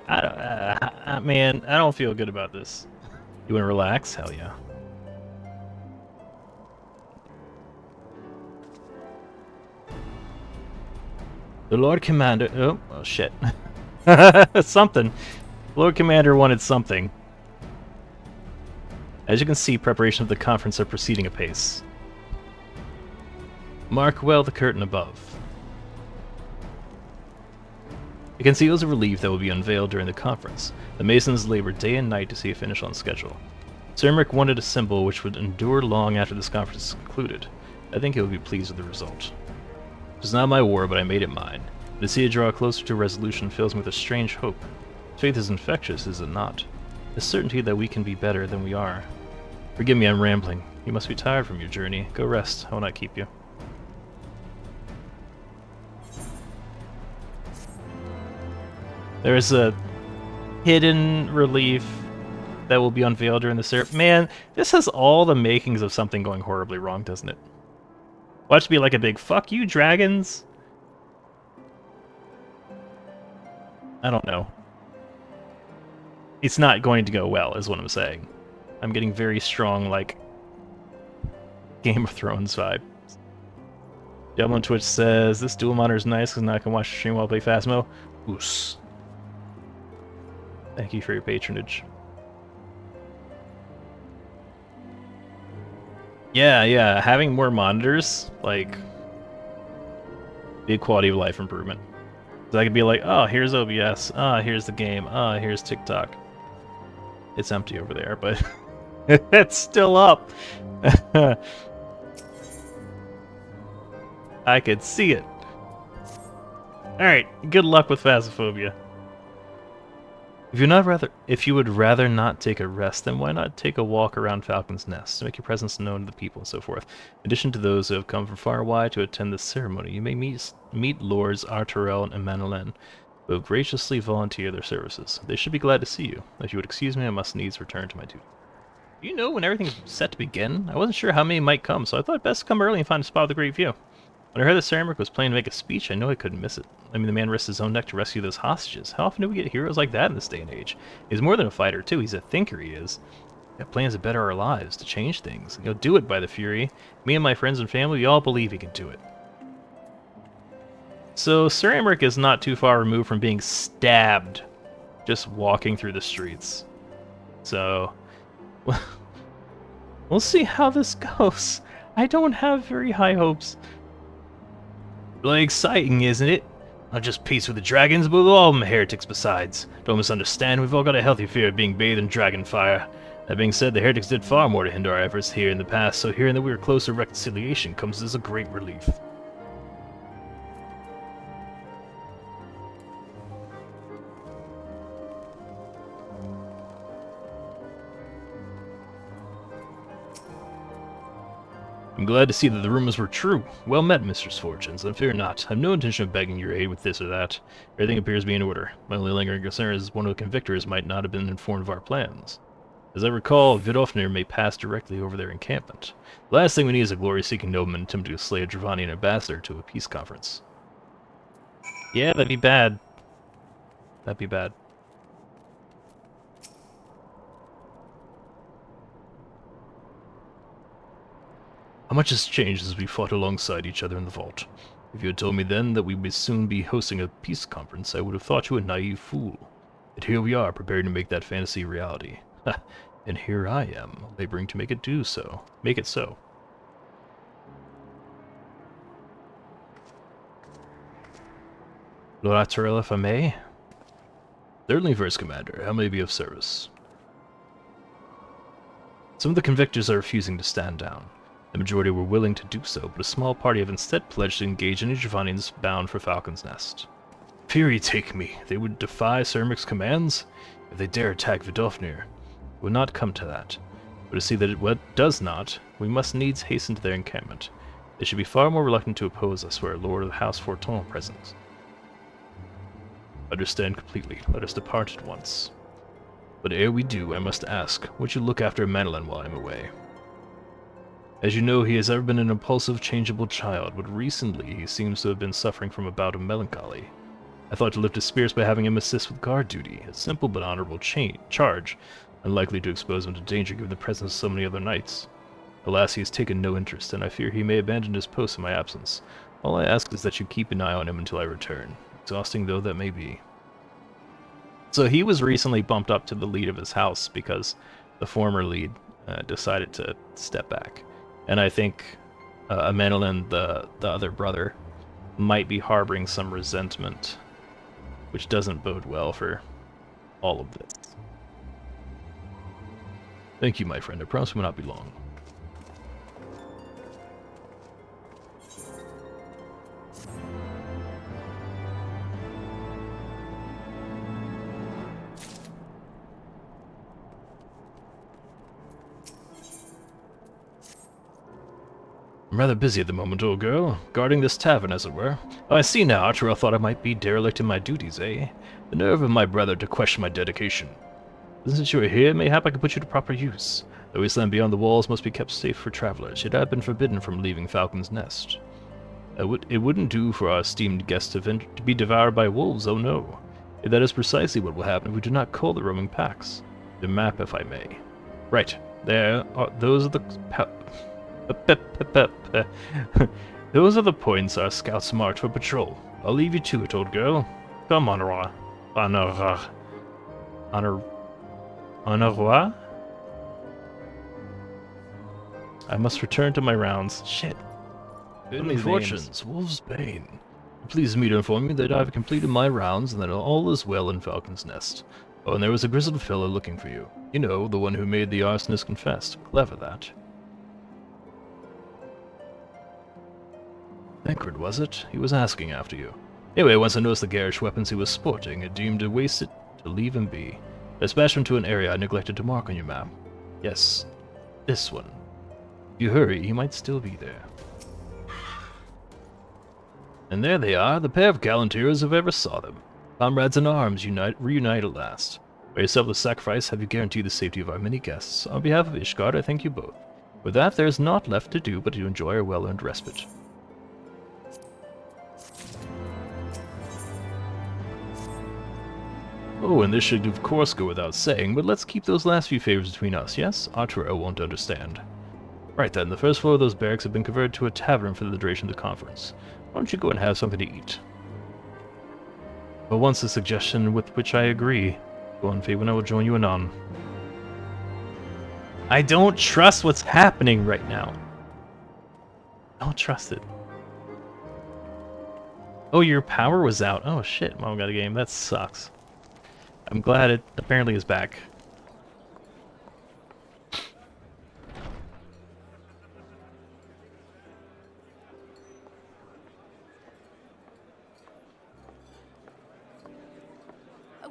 Man, I don't feel good about this. You want to relax? Hell yeah. The Lord Commander... Oh shit. Something. Lord Commander wanted something. As you can see, preparations of the conference are proceeding apace. Mark well the curtain above. It conceals a relief that will be unveiled during the conference. The Masons labor day and night to see it finish on schedule. Sir Emmerich wanted a symbol which would endure long after this conference is concluded. I think he will be pleased with the result. It was not my war, but I made it mine. To see it draw closer to resolution fills me with a strange hope. Faith is infectious, is it not? The certainty that we can be better than we are. Forgive me, I'm rambling. You must be tired from your journey. Go rest. I will not keep you. There's a hidden relief that will be unveiled during the ceremony. Man, this has all the makings of something going horribly wrong, doesn't it? Watch be like a big fuck you, dragons. I don't know. It's not going to go well, is what I'm saying. I'm getting very strong, like, Game of Thrones vibe. Diablo on Twitch says, this dual monitor is nice because now I can watch the stream while I play Phasmo. Oos. Thank you for your patronage. Yeah, having more monitors, like, big quality of life improvement. So I could be like, oh, here's OBS, here's the game, here's TikTok. It's empty over there, but it's still up. I could see it. Alright, good luck with Phasmophobia. If you would rather not take a rest, then why not take a walk around Falcon's Nest to make your presence known to the people and so forth. In addition to those who have come from far and wide to attend this ceremony, you may meet Lords Arturel and Manolin, who have graciously volunteered their services. They should be glad to see you. If you would excuse me, I must needs return to my duty. Do you know when everything's set to begin? I wasn't sure how many might come, so I thought best to come early and find a spot with a great view. When I heard that Sir Emmerich was planning to make a speech, I knew I couldn't miss it. I mean, the man risked his own neck to rescue those hostages. How often do we get heroes like that in this day and age? He's more than a fighter, too. He's a thinker, he is. He's got plans to better our lives, to change things. He'll do it by the Fury. Me and my friends and family, we all believe he can do it. So, Sir Emmerich is not too far removed from being stabbed just walking through the streets. So, we'll see how this goes. I don't have very high hopes. Really exciting, isn't it? Not just peace with the dragons, but with all of them heretics besides. Don't misunderstand, we've all got a healthy fear of being bathed in dragon fire. That being said, the heretics did far more to hinder our efforts here in the past, so hearing that we were close to reconciliation comes as a great relief. I'm glad to see that the rumors were true. Well met, Mr. Fortunes, and fear not. I've no intention of begging your aid with this or that. Everything appears to be in order. My only lingering concern is one of the convictors might not have been informed of our plans. As I recall, Vidofnir may pass directly over their encampment. The last thing we need is a glory-seeking nobleman attempting to slay a Dravanian ambassador to a peace conference. Yeah, that'd be bad. That'd be bad. How much has changed as we fought alongside each other in the vault? If you had told me then that we would soon be hosting a peace conference, I would have thought you a naive fool. Yet here we are, preparing to make that fantasy reality. And here I am, laboring to make it so. Lord Attarell, if I may? Certainly, First Commander. How may I be of service? Some of the convictors are refusing to stand down. The majority were willing to do so, but a small party have instead pledged to engage any Dravanians bound for Falcon's Nest. Fury take me! They would defy Cermic's commands? If they dare attack Vidofnir, it would not come to that. But to see that it does not, we must needs hasten to their encampment. They should be far more reluctant to oppose us were a lord of the House Forton present. Understand completely. Let us depart at once. But ere we do, I must ask, would you look after Manolin while I am away? As you know, he has ever been an impulsive, changeable child, but recently he seems to have been suffering from a bout of melancholy. I thought to lift his spirits by having him assist with guard duty, a simple but honorable charge, unlikely to expose him to danger given the presence of so many other knights. Alas, he has taken no interest, and I fear he may abandon his post in my absence. All I ask is that you keep an eye on him until I return, exhausting though that may be. So he was recently bumped up to the lead of his house because the former lead decided to step back. And I think Manolin, the other brother, might be harboring some resentment, which doesn't bode well for all of this. Thank you, my friend. I promise we will not be long. I'm rather busy at the moment, old girl, guarding this tavern, as it were. Oh, I see now, Attarell thought I might be derelict in my duties, eh? The nerve of my brother to question my dedication. Since you are here, mayhap I can put you to proper use. The wasteland beyond the walls must be kept safe for travelers, yet I have been forbidden from leaving Falcon's Nest. It wouldn't do for our esteemed guest to be devoured by wolves, oh no. Yet that is precisely what will happen if we do not cull the roaming packs. The map, if I may. Right, those are the... Those are the points our scouts marked for patrol. I'll leave you to it, old girl. Come on, Honoroi? I must return to my rounds. Shit. Good misfortunes, Wolf's Bane. Please me to inform you that I've completed my rounds and that all is well in Falcon's Nest. Oh, and there was a grizzled fellow looking for you. You know, the one who made the arsonist confess. Clever, that. Tancred, was it? He was asking after you. Anyway, once I noticed the garish weapons he was sporting, it deemed it wasted to leave him be. I dispatched him to an area I neglected to mark on your map. Yes, this one. If you hurry, he might still be there. And there they are, the pair of gallant heroes if ever saw them. Comrades in arms, reunite at last. By your selfless sacrifice have you guaranteed the safety of our many guests. On behalf of Ishgard, I thank you both. With that, there is naught left to do but to enjoy our well-earned respite. Oh, and this should of course go without saying, but let's keep those last few favors between us, yes? Attarell won't understand. Right then, the first floor of those barracks have been converted to a tavern for the duration of the conference. Why don't you go and have something to eat? But once a suggestion with which I agree. Go on, Faye, when I will join you anon. I don't trust what's happening right now. I don't trust it. Oh, your power was out. Oh shit, Mom got a game. That sucks. I'm glad it apparently is back.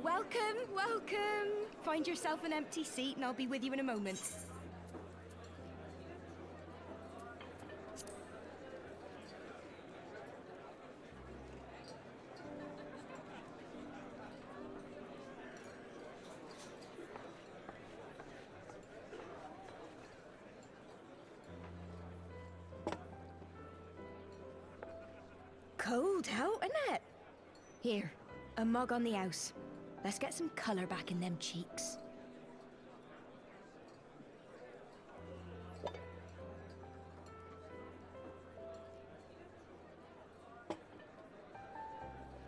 Welcome, welcome. Find yourself an empty seat and I'll be with you in a moment. no doubt, innit? Here, a mug on the house. Let's get some colour back in them cheeks.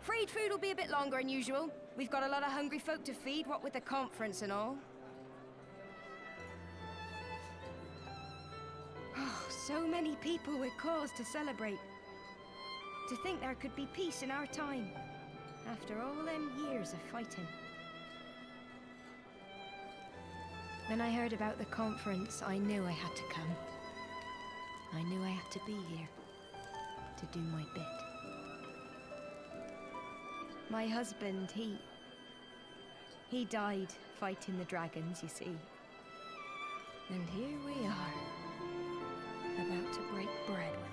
Freed food will be a bit longer than usual. We've got a lot of hungry folk to feed, what with the conference and all. Oh, so many people with cause to celebrate. To think there could be peace in our time, after all them years of fighting. When I heard about the conference, I knew I had to come. I knew I had to be here, to do my bit. My husband, he died fighting the dragons, you see. And here we are, about to break bread with him.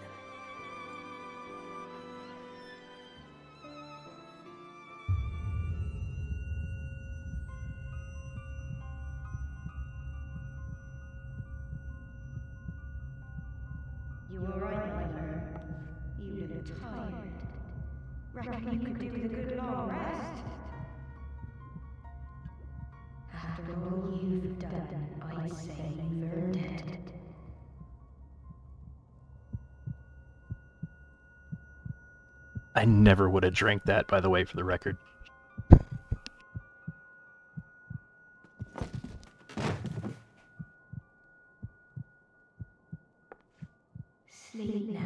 You all right, my friend? You look tired. Reckon you could do with a good long rest? After all you've done, I'd say you've earned it. I never would have drank that, by the way, for the record. Sleep now.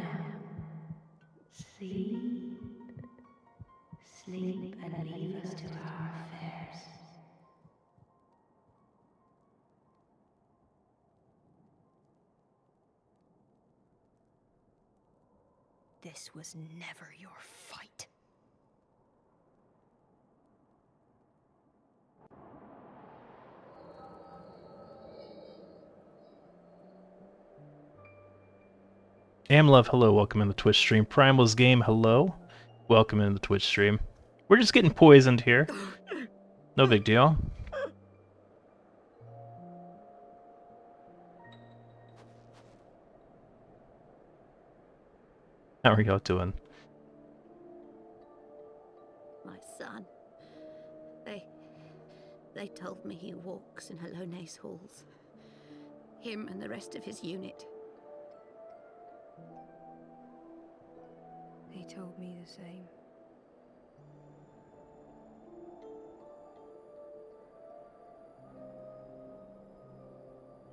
Sleep. Sleep and leave us to our affairs. This was never your fight. Amlove, hello, welcome in the Twitch stream. Primal's Game, hello, welcome in the Twitch stream. We're just getting poisoned here. No big deal. How are y'all doing? My son. They told me he walks in Halone's halls. Him and the rest of his unit. They told me the same.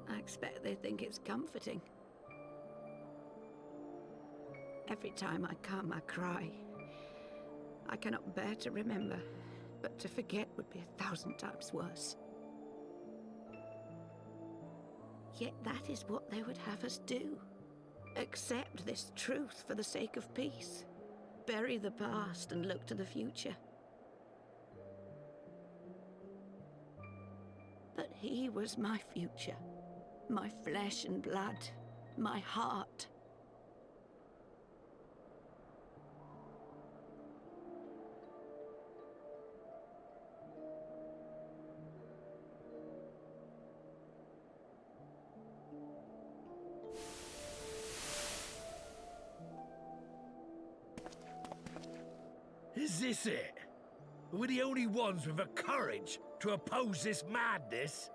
I expect they think it's comforting. Every time I come, I cry. I cannot bear to remember, but to forget would be 1,000 times worse. Yet that is what they would have us do. Accept this truth for the sake of peace. Bury the past and look to the future. But he was my future. My flesh and blood. My heart. Is this it? We're the only ones with the courage to oppose this madness?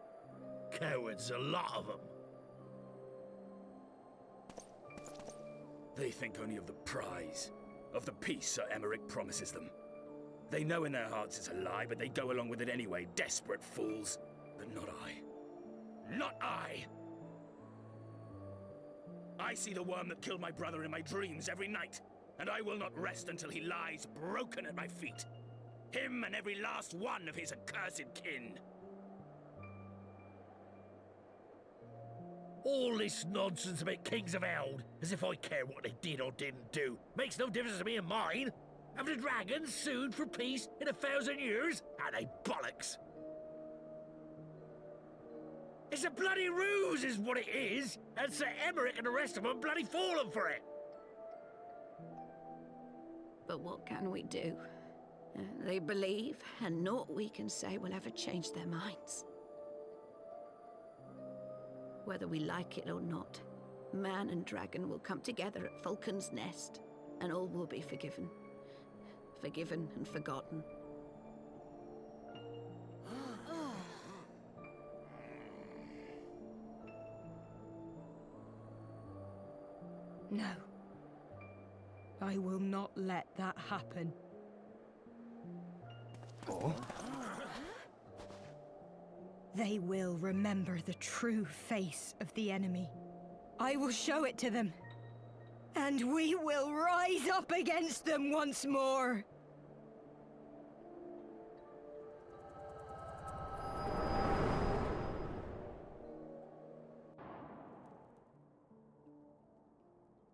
Cowards, a lot of them. They think only of the prize, of the peace Sir Emmerich promises them. They know in their hearts it's a lie, but they go along with it anyway, desperate fools. But not I. Not I! I see the worm that killed my brother in my dreams every night, and I will not rest until he lies broken at my feet. Him and every last one of his accursed kin. All this nonsense about Kings of Eld, as if I care what they did or didn't do, makes no difference to me and mine. Have the dragons sued for peace in 1,000 years? Are they bollocks? It's a bloody ruse is what it is, and Sir Emmerich and the rest of them bloody fallen for it. But what can we do? They believe, and naught we can say will ever change their minds. Whether we like it or not, man and dragon will come together at Falcon's Nest, and all will be forgiven. forgiven and forgotten. No. I will not let that happen. Oh? They will remember the true face of the enemy. I will show it to them. And we will rise up against them once more.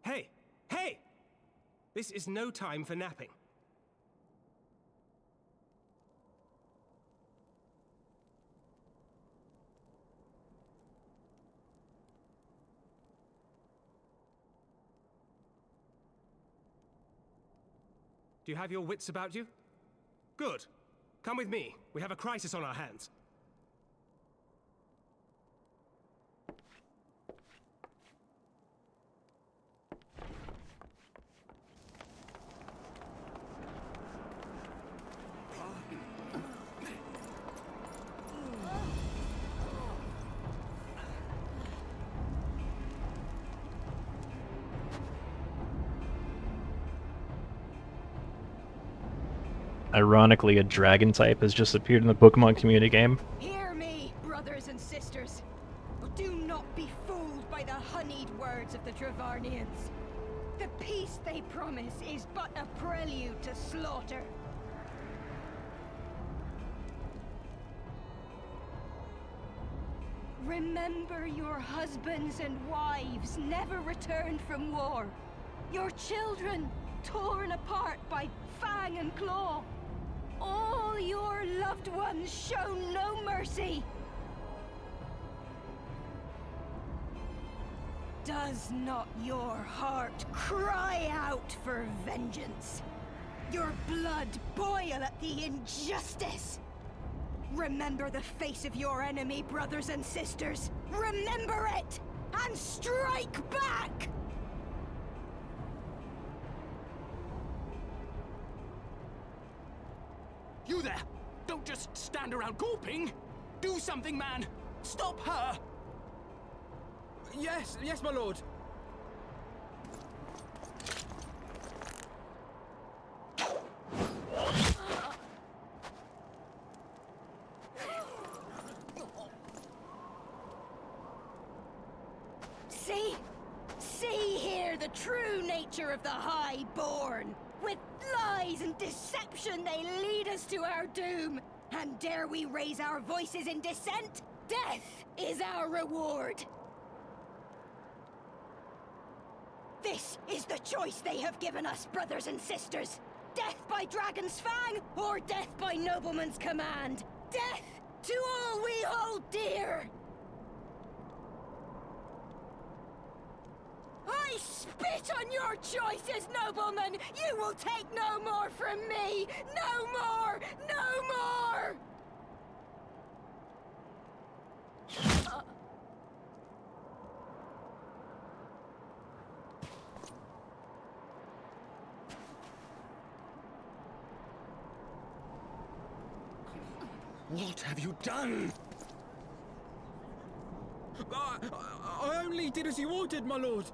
Hey! Hey! This is no time for napping. Do you have your wits about you? Good. Come with me. We have a crisis on our hands. Ironically, a dragon type has just appeared in the Pokemon community game. Hear me, brothers and sisters. Do not be fooled by the honeyed words of the Travarnians. The peace they promise is but a prelude to slaughter. Remember your husbands and wives never returned from war. Your children torn apart by fang and claw. All your loved ones shown no mercy. Does not your heart cry out for vengeance? Your blood boil at the injustice? Remember the face of your enemy, brothers and sisters. Remember it, and strike back! You there! Don't just stand around gawping! Do something, man! Stop her! Yes, my lord. See here the true nature of the Highborn. With lies and deception they lead us to our doom. And dare we raise our voices in dissent? Death is our reward. This is the choice they have given us, brothers and sisters. Death by dragon's fang, or death by nobleman's command. Death to all we hold dear. I spit on your choices, noblemen! You will take no more from me! No more! No more! What have you done? I only did as you ordered, my lord.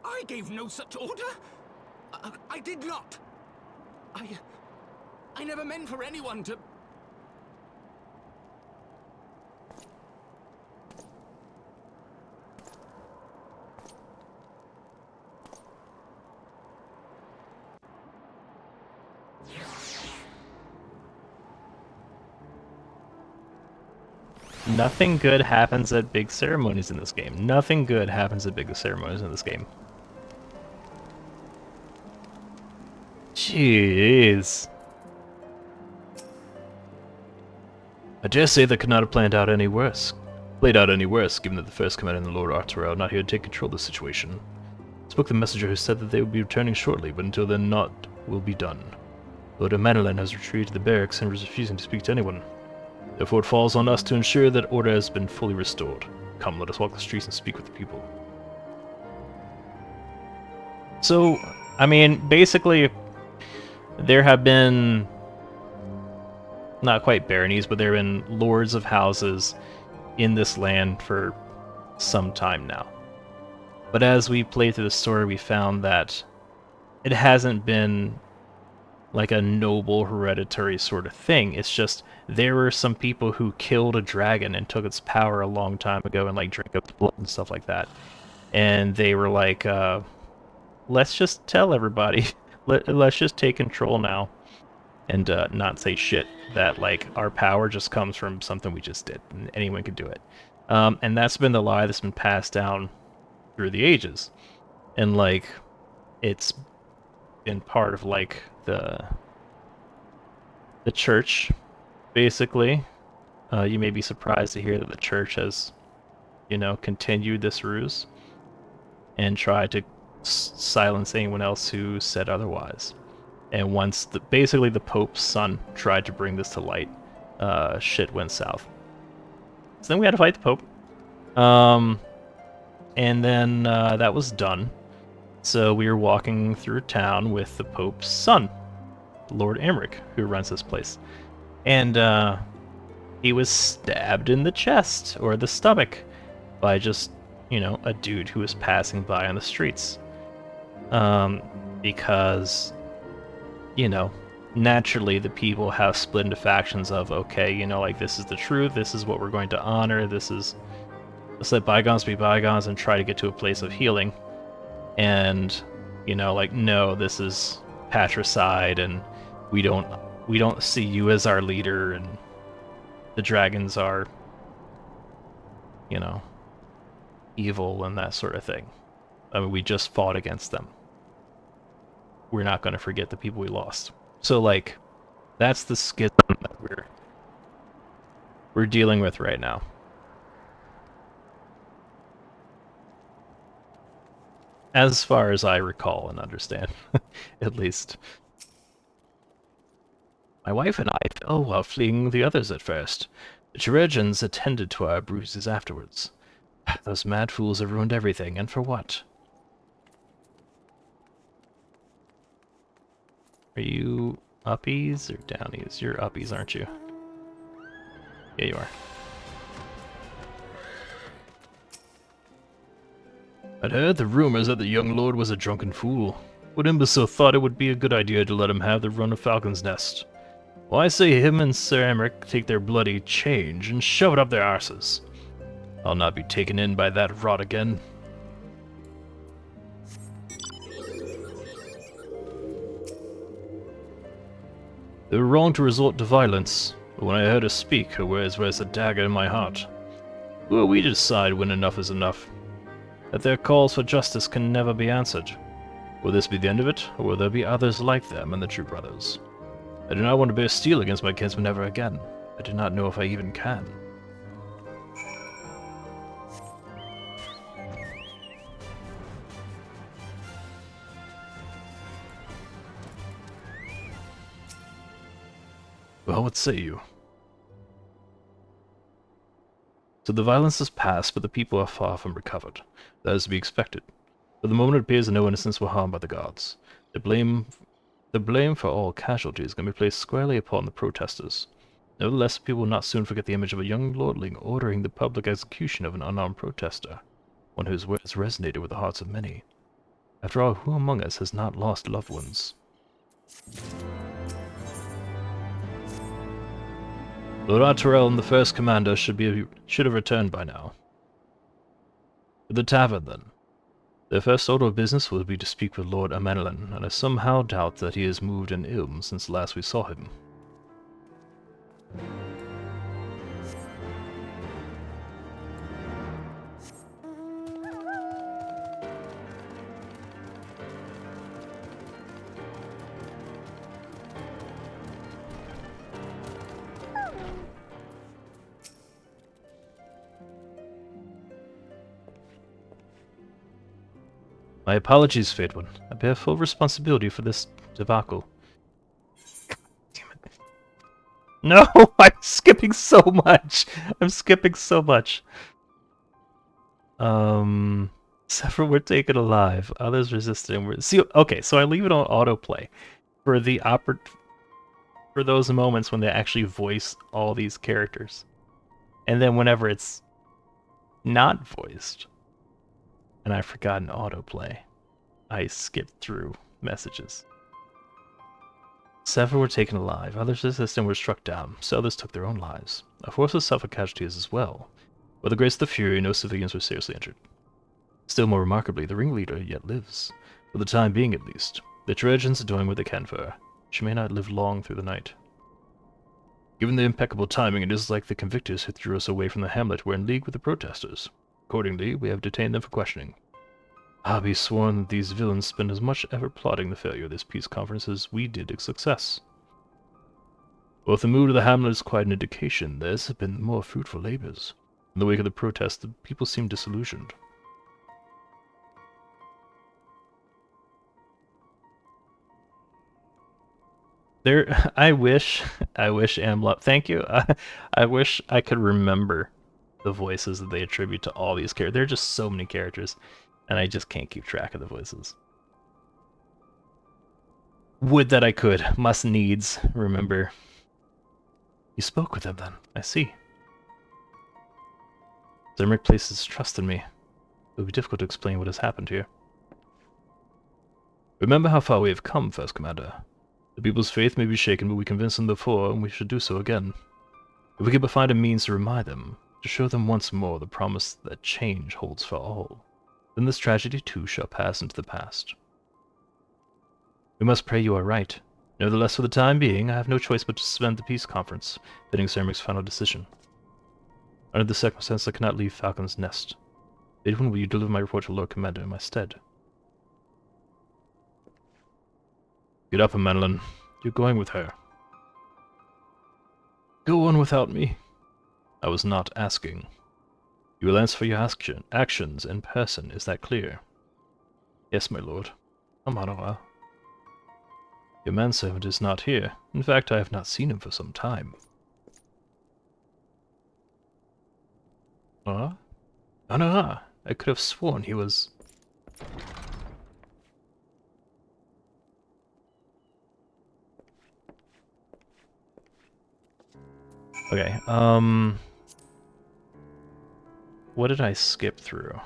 I gave no such order. I did not. I never meant for anyone to... Nothing good happens at big ceremonies in this game. Nothing good happens at big ceremonies in this game. Jeez. I dare say they could not have played out any worse, given that the first commander and the Lord Arturel not here to take control of the situation. I spoke to the messenger who said that they would be returning shortly, but until then will be done. Lord Amenelin has retreated to the barracks and is refusing to speak to anyone. Therefore it falls on us to ensure that order has been fully restored. Come, let us walk the streets and speak with the people. So, I mean, basically, there have been, not quite baronies, but there have been lords of houses in this land for some time now. But as we played through the story, we found that it hasn't been like a noble hereditary sort of thing. It's just there were some people who killed a dragon and took its power a long time ago and like drank up the blood and stuff like that. And they were like, let's just tell everybody, let's just take control now and not say shit that like our power just comes from something we just did and anyone can do it. And that's been the lie that's been passed down through the ages. And like it's been part of like the church, basically. You may be surprised to hear that the church has, you know, continued this ruse and tried to silence anyone else who said otherwise. And once basically the Pope's son tried to bring this to light, shit went south. So then we had to fight the Pope. And then that was done. So we were walking through town with the Pope's son, Lord Emmerich, who runs this place. And he was stabbed in the chest or the stomach by just, you know, a dude who was passing by on the streets. Because, you know, naturally the people have split into factions of, okay, you know, like this is the truth, this is what we're going to honor, let's let bygones be bygones and try to get to a place of healing. And, you know, like, no, this is patricide and we don't see you as our leader and the dragons are, you know, evil and that sort of thing. I mean, we just fought against them. We're not going to forget the people we lost. So, like, that's the schism that we're dealing with right now. As far as I recall and understand, at least. My wife and I fell while fleeing the others at first. The Chirurgeons attended to our bruises afterwards. Those mad fools have ruined everything, and for what? Are you uppies or downies? You're uppies, aren't you? Yeah, you are. I'd heard the rumors that the young lord was a drunken fool. What imbecile thought it would be a good idea to let him have the run of Falcon's Nest? Well, I say him and Sir Emmerich take their bloody change and shove it up their arses. I'll not be taken in by that rot again. They were wrong to resort to violence, but when I heard her speak, her words were as a dagger in my heart. Who are we to decide when enough is enough? That their calls for justice can never be answered. Will this be the end of it, or will there be others like them and the True Brothers? I do not want to bear steel against my kinsmen ever again. I do not know if I even can. Well, what say you? So the violence has passed, but the people are far from recovered. That is to be expected. For the moment it appears that no innocents were harmed by the gods. The blame for all casualties can be placed squarely upon the protesters. Nevertheless, people will not soon forget the image of a young lordling ordering the public execution of an unarmed protester, one whose words resonated with the hearts of many. After all, who among us has not lost loved ones? Lord Arturel and the first commander should have returned by now. To the tavern, then. Their first order of business will be to speak with Lord Amenelin, and I somehow doubt that he has moved an ilm since last we saw him. My apologies, Fate One. I bear full responsibility for this debacle. God damn it. No! I'm skipping so much! I'm skipping so much. Several were taken alive, others resisted and were... See, okay, so I leave it on autoplay for the for those moments when they actually voice all these characters. And then whenever it's not voiced, and I've forgotten autoplay, I skip through messages. Several were taken alive, others resisted and were struck down, so others took their own lives. A force of suffered casualties as well. With the grace of the Fury, no civilians were seriously injured. Still more remarkably, the ringleader yet lives, for the time being at least. The Trojans are doing what they can for her. She may not live long through the night. Given the impeccable timing, it is like the convictors who threw us away from the hamlet were in league with the protesters. Accordingly, we have detained them for questioning. I'll be sworn that these villains spend as much effort plotting the failure of this peace conference as we did its success. While the mood of the hamlet is quite an indication, theirs have been more fruitful labors. In the wake of the protest, the people seem disillusioned. I wish Amlop. Thank you. I wish I could remember the voices that they attribute to all these characters. There are just so many characters, and I just can't keep track of the voices. Would that I could. Must needs remember. You spoke with them then. I see. Zemric places trust in me. It will be difficult to explain what has happened here. Remember how far we have come, First Commander. The people's faith may be shaken, but we convinced them before, and we should do so again. If we could but find a means to remind them, to show them once more the promise that change holds for all, then this tragedy too shall pass into the past. We must pray you are right. Nevertheless, for the time being, I have no choice but to suspend the peace conference, pending Cermic's final decision. Under the circumstance, I cannot leave Falcon's Nest. When will you deliver my report to Lord Commander in my stead? Get up, Madeline. You're going with her. Go on without me. I was not asking. You will answer for your actions in person, is that clear? Yes, my lord. Come on, Aurora. Your manservant is not here. In fact, I have not seen him for some time. Aurora? Aurora! I could have sworn he was... Okay, what did I skip through?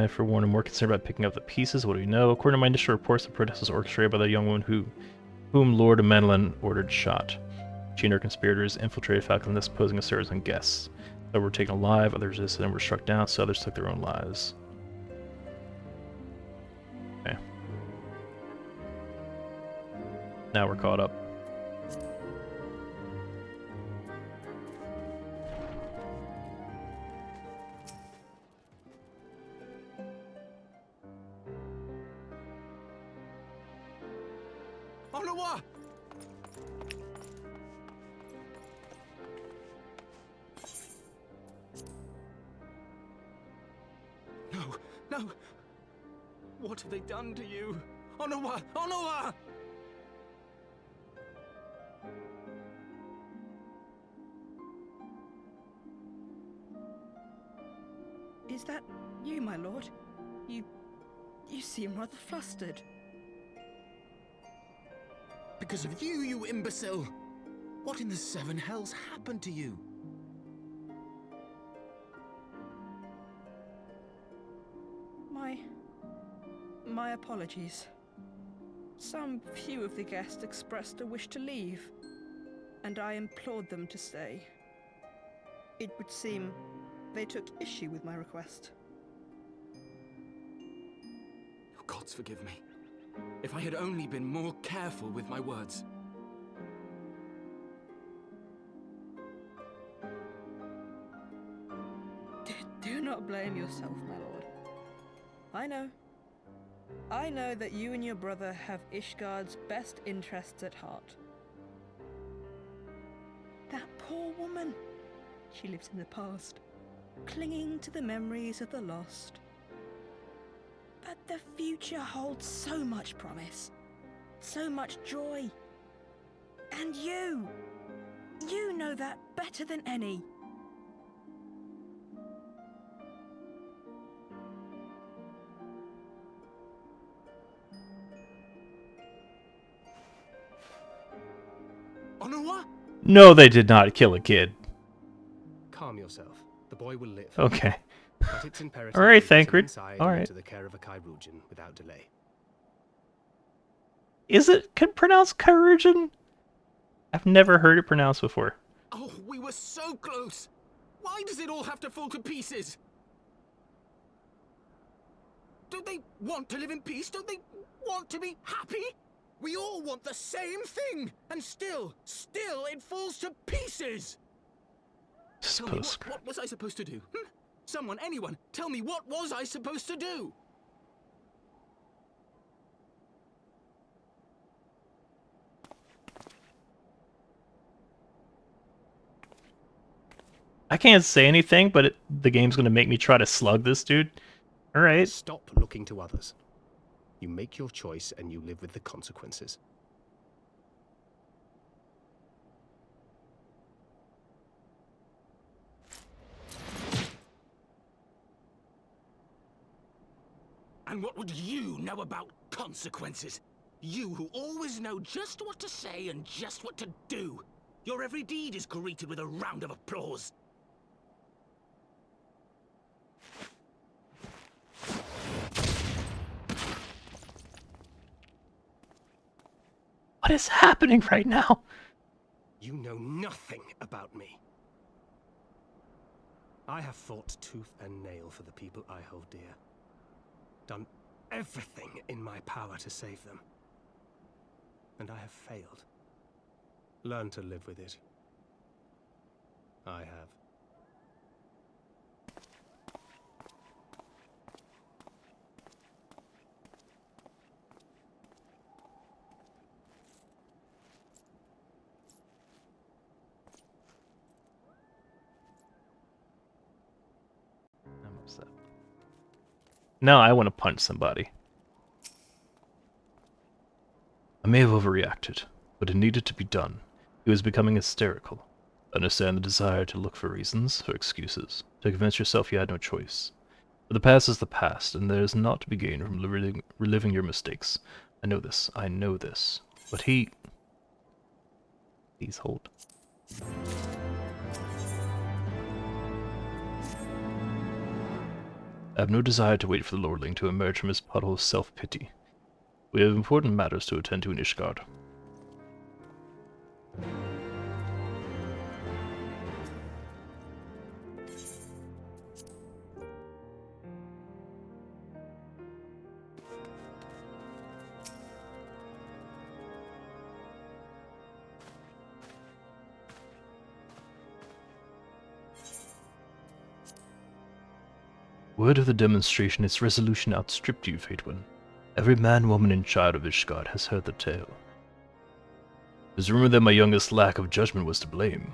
For one, I'm more concerned about picking up the pieces. What do we know? According to my initial reports, the protest was orchestrated by the young woman whom Lord Madeline ordered shot. She and her conspirators infiltrated Falcon's Nest, posing as servants and guests. Some were taken alive, others resisted and were struck down, so others took their own lives. Okay. Now we're caught up. No! What have they done to you? Onowa! Onowa! Is that you, my lord? You seem rather flustered. Because of you, you imbecile! What in the seven hells happened to you? My apologies. Some few of the guests expressed a wish to leave, and I implored them to stay. It would seem they took issue with my request. Oh, gods forgive me. If I had only been more careful with my words. Do not blame yourself, my lord. I know that you and your brother have Ishgard's best interests at heart. That poor woman. She lives in the past, clinging to the memories of the lost. But the future holds so much promise, so much joy. And you know that better than any. Onuwa? No, they did not kill a kid. Calm yourself. The boy will live. Okay. But it's imperative All right, we get him Thancred. inside All and right. into the care of a Chirurgeon without delay. Is it pronounced Chirurgeon? I've never heard it pronounced before. Oh, we were so close! Why does it all have to fall to pieces? Don't they want to live in peace? Don't they want to be happy? We all want the same thing! And still it falls to pieces! Tell me, what was I supposed to do? Someone, anyone, tell me, what was I supposed to do? I can't say anything, but the game's gonna make me try to slug this dude. All right. Stop looking to others. You make your choice and you live with the consequences. And what would you know about consequences? You who always know just what to say and just what to do. Your every deed is greeted with a round of applause. What is happening right now? You know nothing about me. I have fought tooth and nail for the people I hold dear. Done everything in my power to save them. And I have failed. Learn to live with it. I have. I'm upset. No, I want to punch somebody. I may have overreacted, but it needed to be done. He was becoming hysterical. Understand the desire to look for reasons, for excuses, to convince yourself you had no choice. But the past is the past, and there is naught to be gained from reliving your mistakes. I know this. But he... Please hold. I have no desire to wait for the lordling to emerge from his puddle of self-pity. We have important matters to attend to in Ishgard. Word of the demonstration, its resolution outstripped you, Fate One. Every man, woman, and child of Ishgard has heard the tale. It is rumored that my youngest lack of judgment was to blame.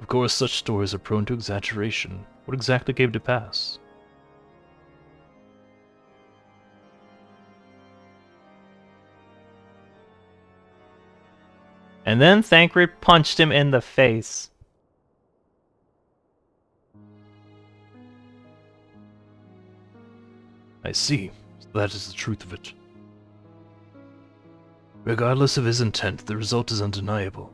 Of course, such stories are prone to exaggeration. What exactly came to pass? And then Thancred punched him in the face. I see. That is the truth of it. Regardless of his intent, the result is undeniable.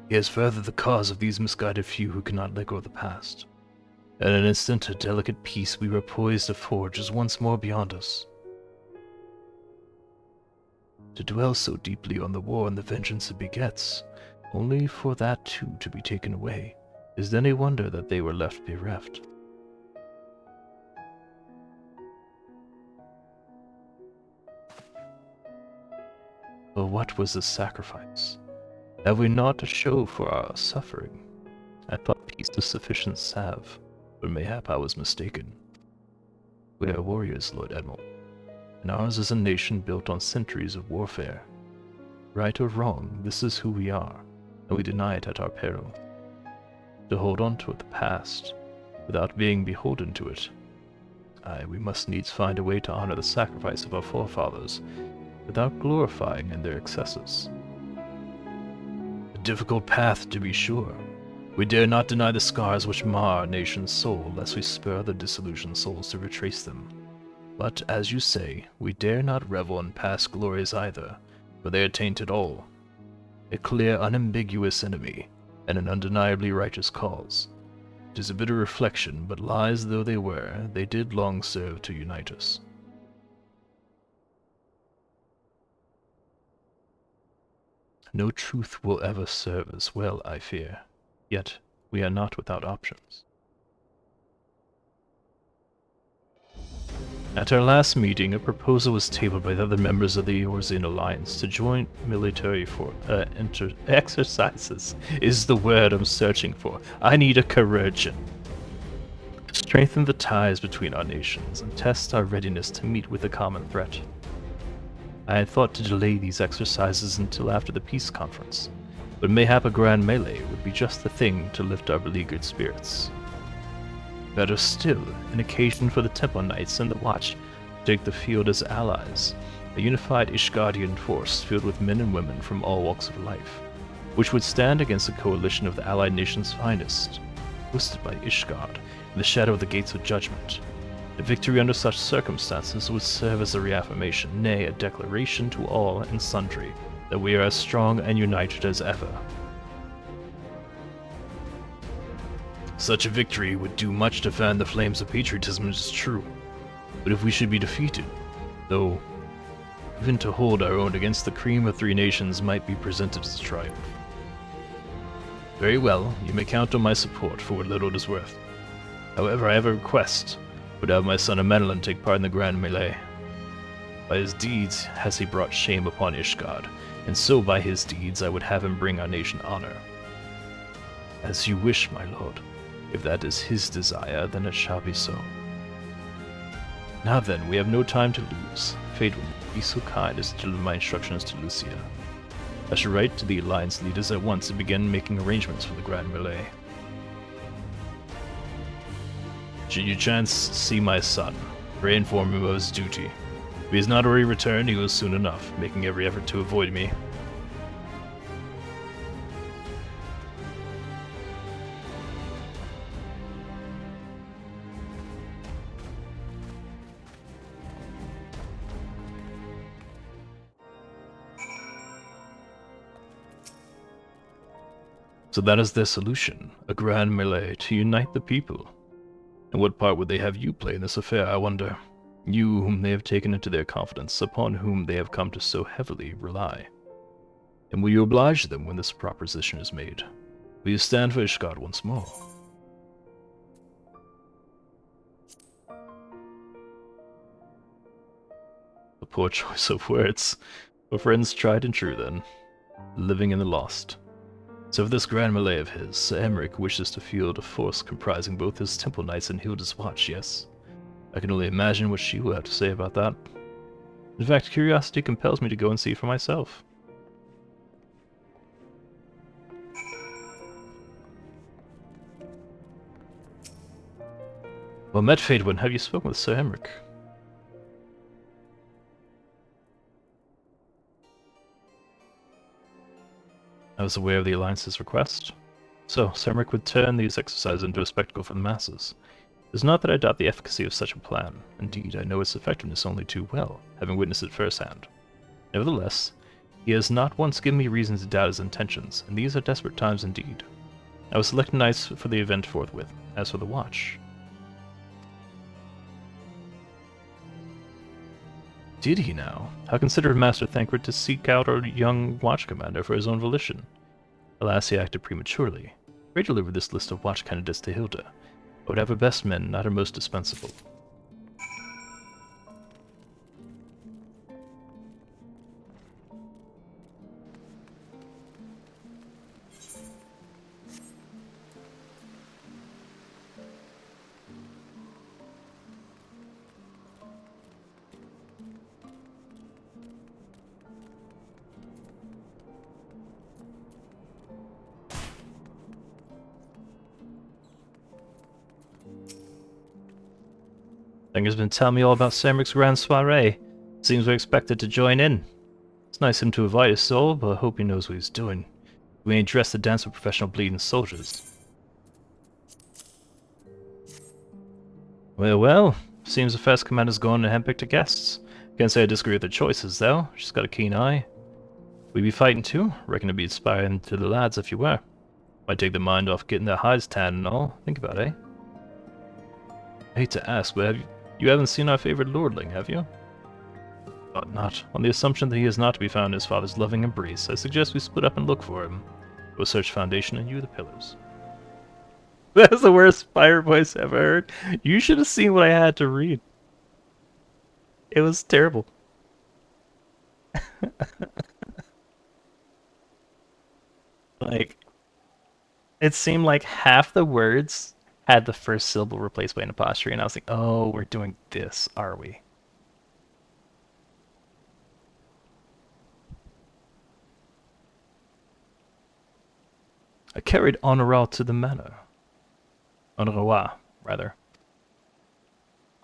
He has furthered the cause of these misguided few who cannot let go of the past. In an instant, a delicate peace we were poised to forge is once more beyond us. To dwell so deeply on the war and the vengeance it begets, only for that too to be taken away, is it any wonder that they were left bereft? But what was the sacrifice? Have we not to show for our suffering? I thought peace was sufficient salve, but mayhap I was mistaken. We are warriors, Lord Admiral, and ours is a nation built on centuries of warfare. Right or wrong, this is who we are, and we deny it at our peril. to hold on to the past without being beholden to it. Aye, we must needs find a way to honor the sacrifice of our forefathers without glorifying in their excesses. A difficult path, to be sure. We dare not deny the scars which mar our nation's soul, lest we spur the disillusioned souls to retrace them. But, as you say, we dare not revel in past glories either, for they are tainted all. A clear, unambiguous enemy, and an undeniably righteous cause. 'Tis a bitter reflection, but lies though they were, they did long serve to unite us. No truth will ever serve us well, I fear. Yet we are not without options. At our last meeting, a proposal was tabled by the other members of the Eorzean Alliance to join military exercises is the word I'm searching for. I need a correction. Strengthen the ties between our nations and test our readiness to meet with a common threat. I had thought to delay these exercises until after the peace conference, but mayhap a grand melee would be just the thing to lift our beleaguered spirits. Better still, an occasion for the Temple Knights and the Watch to take the field as allies, a unified Ishgardian force filled with men and women from all walks of life, which would stand against a coalition of the allied nations' finest, hosted by Ishgard in the shadow of the Gates of Judgment. A victory under such circumstances would serve as a reaffirmation, nay, a declaration to all and sundry, that we are as strong and united as ever. Such a victory would do much to fan the flames of patriotism, it is true. But if we should be defeated, though, even to hold our own against the cream of three nations might be presented as a triumph. Very well, you may count on my support for what little it is worth. However, I have a request. Would have my son Amenelin take part in the grand melee. By his deeds has he brought shame upon Ishgard, and so by his deeds I would have him bring our nation honor. As you wish, my lord. If that is his desire, then it shall be so. Now then, we have no time to lose. Fate will be so kind as to deliver my instructions to Lucia. I shall write to the Alliance leaders at once and begin making arrangements for the grand melee. Should you chance see my son, pray inform him of his duty. If he has not already returned, he will soon enough, making every effort to avoid me. So that is their solution, a grand melee to unite the people. And what part would they have you play in this affair, I wonder? You whom they have taken into their confidence, upon whom they have come to so heavily rely. And will you oblige them when this proposition is made? Will you stand for Ishgard once more? A poor choice of words. For friends tried and true, then. Living in the lost. So for this grand melee of his, Sir Emmerich wishes to field a force comprising both his Temple Knights and Hilda's Watch, yes? I can only imagine what she will have to say about that. In fact, curiosity compels me to go and see for myself. Well met, Fadewind. Have you spoken with Sir Emmerich? I was aware of the Alliance's request. So, Sir Emmerich would turn these exercises into a spectacle for the masses. It is not that I doubt the efficacy of such a plan. Indeed, I know its effectiveness only too well, having witnessed it firsthand. Nevertheless, he has not once given me reason to doubt his intentions, and these are desperate times indeed. I will select knights for the event forthwith. As for the Watch... Did he now? How considerate Master Thancred to seek out our young watch commander for his own volition. Alas, he acted prematurely. Pray deliver this list of watch candidates to Hilda. I would have her best men, not her most dispensable. Thinger's been telling me all about Samrick's grand soiree. Seems we're expected to join in. It's nice of him to invite his soul, but I hope he knows what he's doing. We ain't dressed to dance with professional bleeding soldiers. Well, well. Seems the first commander's gone to handpick the guests. Can't say I disagree with their choices, though. She's got a keen eye. We be fighting too? Reckon it'd be inspiring to the lads if you were. Might take the mind off getting their hides tan and all. Think about it, eh? I hate to ask, but you haven't seen our favorite lordling, have you? Thought not. On the assumption that he is not to be found in his father's loving embrace, I suggest we split up and look for him. Go search foundation and you the pillars. That's the worst fire voice I've ever heard. You should have seen what I had to read. It was terrible. Like, it seemed like half the words had the first syllable replaced by an apostrophe, and I was like, oh, we're doing this, are we? I carried Honorat to the manor. Honorat, rather.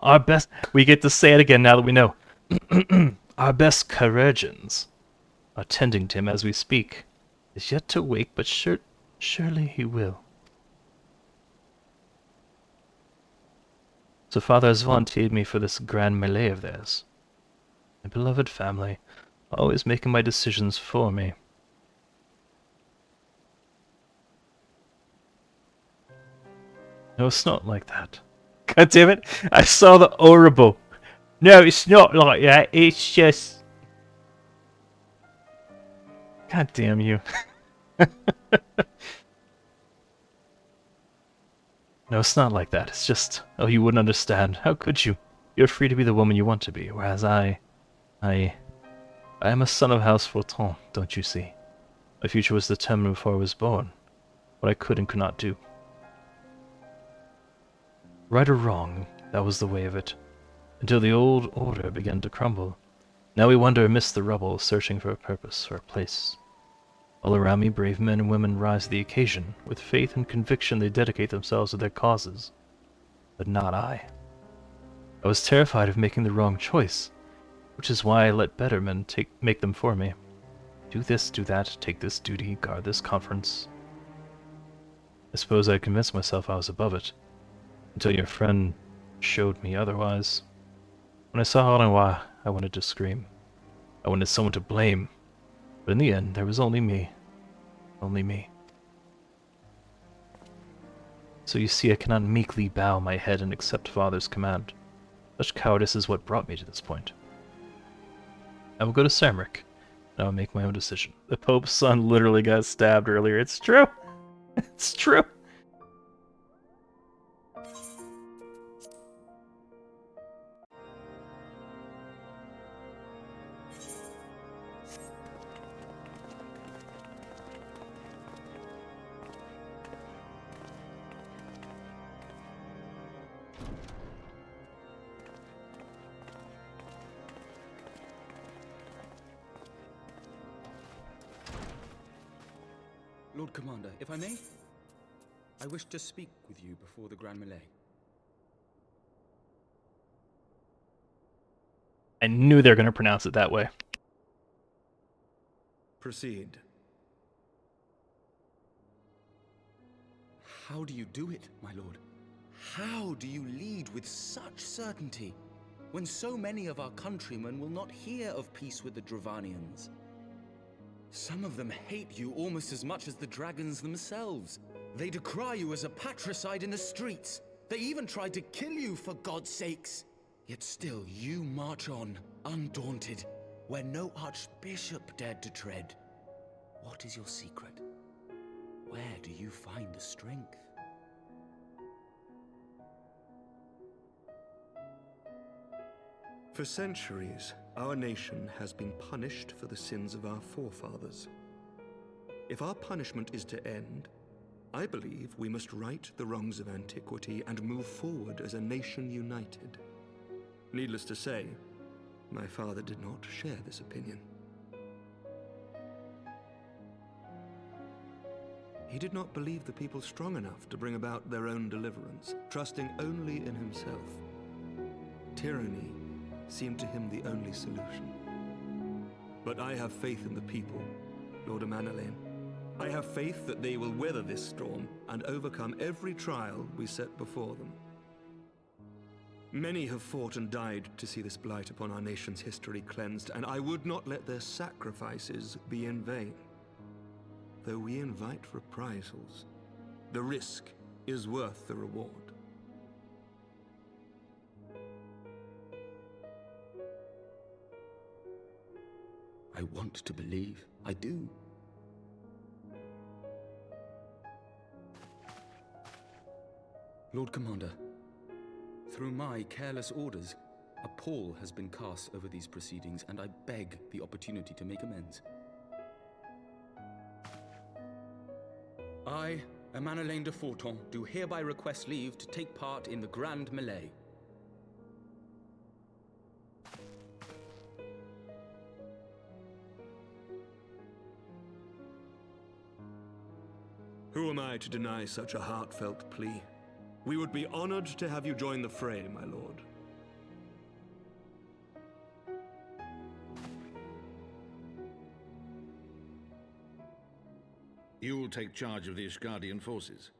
Our best... We get to say it again now that we know. Our best Caregins are tending to him as we speak. Is yet to wake, but surely he will. So father has volunteered me for this grand melee of theirs. My beloved family, always making my decisions for me. No, it's not like that. God damn it! I saw the horrible. No, it's not like that. It's just... God damn you. No, it's not like that. It's just... Oh, you wouldn't understand. How could you? You're free to be the woman you want to be, whereas I am a son of House Fortin, don't you see? My future was determined before I was born. What I could and could not do. Right or wrong, that was the way of it. Until the old order began to crumble. Now we wander amidst the rubble, searching for a purpose, for a place. All around me, brave men and women rise to the occasion. With faith and conviction, they dedicate themselves to their causes. But not I. I was terrified of making the wrong choice, which is why I let better men make them for me. Do this, do that, take this duty, guard this conference. I suppose I convinced myself I was above it, until your friend showed me otherwise. When I saw Renoir, I wanted to scream. I wanted someone to blame. But in the end, there was only me. Only me. So you see, I cannot meekly bow my head and accept Father's command. Such cowardice is what brought me to this point. I will go to Samrick, and I will make my own decision. The Pope's son literally got stabbed earlier. It's true! It's true! Lord Commander, if I may, I wish to speak with you before the Grand Melee. I knew they were going to pronounce it that way. Proceed. How do you do it, my lord? How do you lead with such certainty, when so many of our countrymen will not hear of peace with the Dravanians? Some of them hate you almost as much as the dragons themselves. They decry you as a patricide in the streets. They even tried to kill you, for God's sakes. Yet still you march on, undaunted, where no archbishop dared to tread. What is your secret? Where do you find the strength? For centuries, our nation has been punished for the sins of our forefathers. If our punishment is to end, I believe we must right the wrongs of antiquity and move forward as a nation united. Needless to say, my father did not share this opinion. He did not believe the people strong enough to bring about their own deliverance, trusting only in himself. Tyranny seemed to him the only solution. But I have faith in the people, Lord Amanalain. I have faith that they will weather this storm and overcome every trial we set before them. Many have fought and died to see this blight upon our nation's history cleansed, and I would not let their sacrifices be in vain. Though we invite reprisals, the risk is worth the reward. I want to believe. I do. Lord Commander, through my careless orders, a pall has been cast over these proceedings, and I beg the opportunity to make amends. I, Amanalain de Forton, do hereby request leave to take part in the Grand Melee. Who am I to deny such a heartfelt plea? We would be honored to have you join the fray, my lord. You'll take charge of the Ishgardian forces?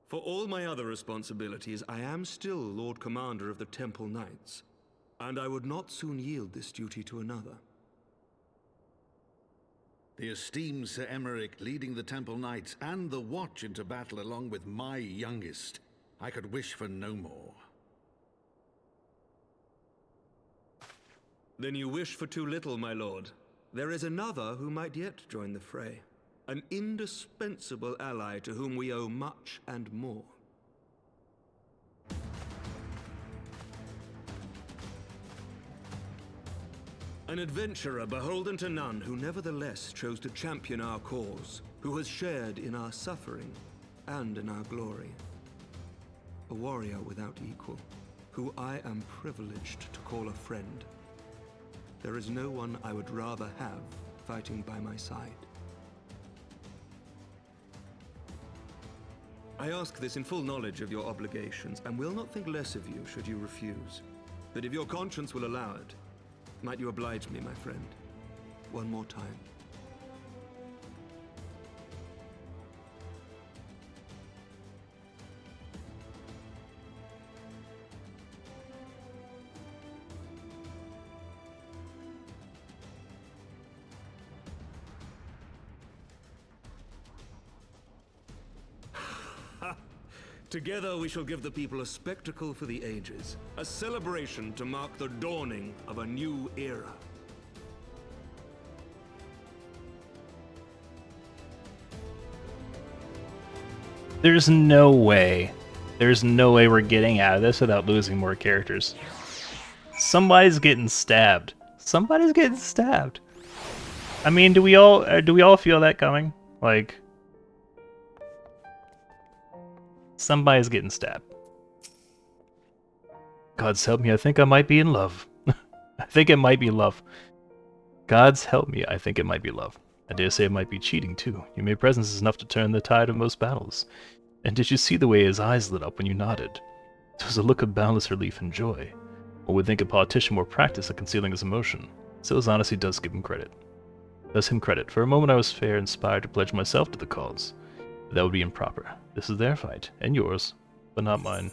For all my other responsibilities, I am still Lord Commander of the Temple Knights, and I would not soon yield this duty to another. The esteemed Sir Emeric leading the Temple Knights and the Watch into battle along with my youngest. I could wish for no more. Then you wish for too little, my lord. There is another who might yet join the fray. An indispensable ally to whom we owe much and more. An adventurer beholden to none, who nevertheless chose to champion our cause, who has shared in our suffering and in our glory. A warrior without equal, who I am privileged to call a friend. There is no one I would rather have fighting by my side. I ask this in full knowledge of your obligations, and will not think less of you should you refuse. But if your conscience will allow it, might you oblige me, my friend, one more time? Together we shall give the people a spectacle for the ages, a celebration to mark the dawning of a new era. There's no way we're getting out of this without losing more characters. Somebody's getting stabbed. Somebody's getting stabbed. I mean, do we all feel that coming? Like, somebody's getting stabbed. God's help me, I think I might be in love. I think it might be love. God's help me, I think it might be love. I dare say it might be cheating too. Your mere presence is enough to turn the tide of most battles. And did you see the way his eyes lit up when you nodded? It was a look of boundless relief and joy. One would think a politician more practiced at concealing his emotion. Still, his honesty does give him credit. Does him credit. For a moment I was fair inspired to pledge myself to the cause. But that would be improper. This is their fight, and yours, but not mine.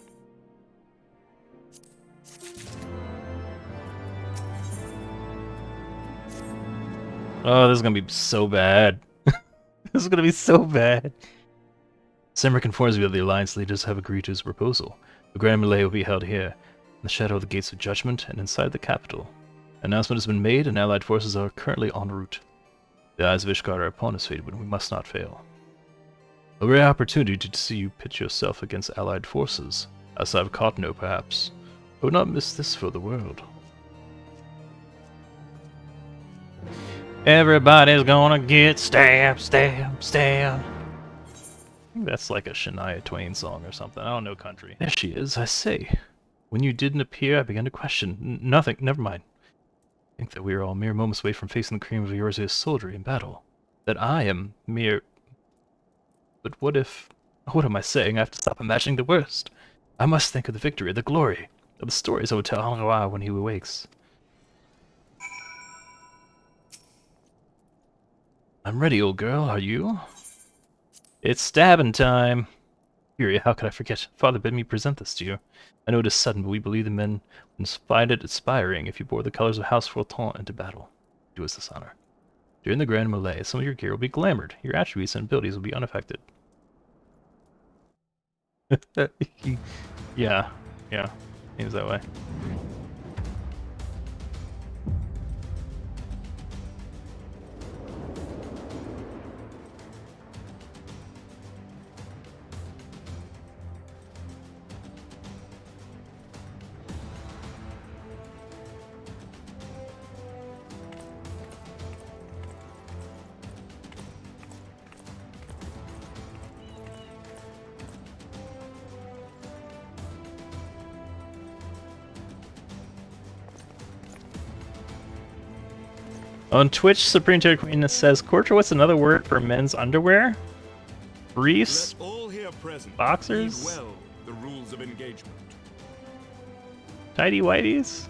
Oh, this is gonna be so bad. This is gonna be so bad. Semric informs me that the Alliance leaders have agreed to his proposal. The Grand Melee will be held here, in the shadow of the Gates of Judgment and inside the capital. An announcement has been made, and allied forces are currently en route. The eyes of Ishgard are upon us, fate, but we must not fail. A rare opportunity to see you pitch yourself against allied forces, outside of Cottonau perhaps. I would not miss this for the world. Everybody's gonna get stabbed, stabbed, stabbed. I think that's like a Shania Twain song or something. I don't know country. There she is, I say. When you didn't appear, I began to question. Nothing, never mind. I think that we are all mere moments away from facing the cream of Eorzea's soldiery in battle. That I am mere... But what if... What am I saying? I have to stop imagining the worst. I must think of the victory, the glory, The stories I would tell Hangawa when he awakes. I'm ready, old girl. Are you? It's stabbing time. Fury, how could I forget? Father bid me present this to you. I know it is sudden, but we believe the men would find it inspiring if you bore the colors of House Fortin into battle. Do us this honor. During the Grand Melee, some of your gear will be glamored. Your attributes and abilities will be unaffected. Yeah, seems that way. On Twitch, Supreme Terror Queen says, Cortra, what's another word for men's underwear? Briefs? Boxers? Well the rules of engagement. Tidy whities?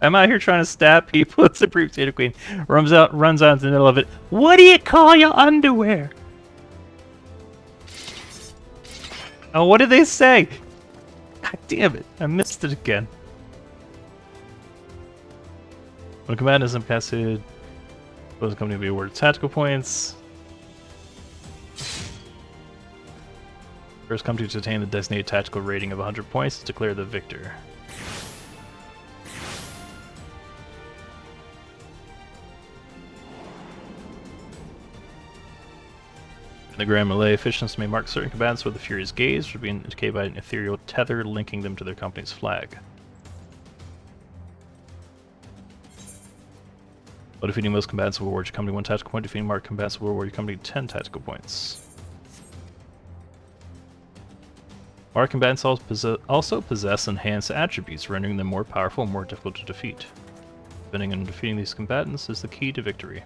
I'm out here trying to stab people. Supreme Terror Queen runs out into the middle of it. What do you call your underwear? Oh, what did they say? God damn it, I missed it again. When a command is incapacitated, the company will be awarded tactical points. First company to attain the designated tactical rating of 100 points is declared the victor. In the Grand Melee, officials may mark certain combatants with the Fury's gaze, which would be indicated by an ethereal tether linking them to their company's flag. But defeating most combatants will award your company 1 tactical point. Defeating marked combatants will award your company 10 tactical points. Marked combatants also possess enhanced attributes, rendering them more powerful and more difficult to defeat. Defending and defeating these combatants is the key to victory.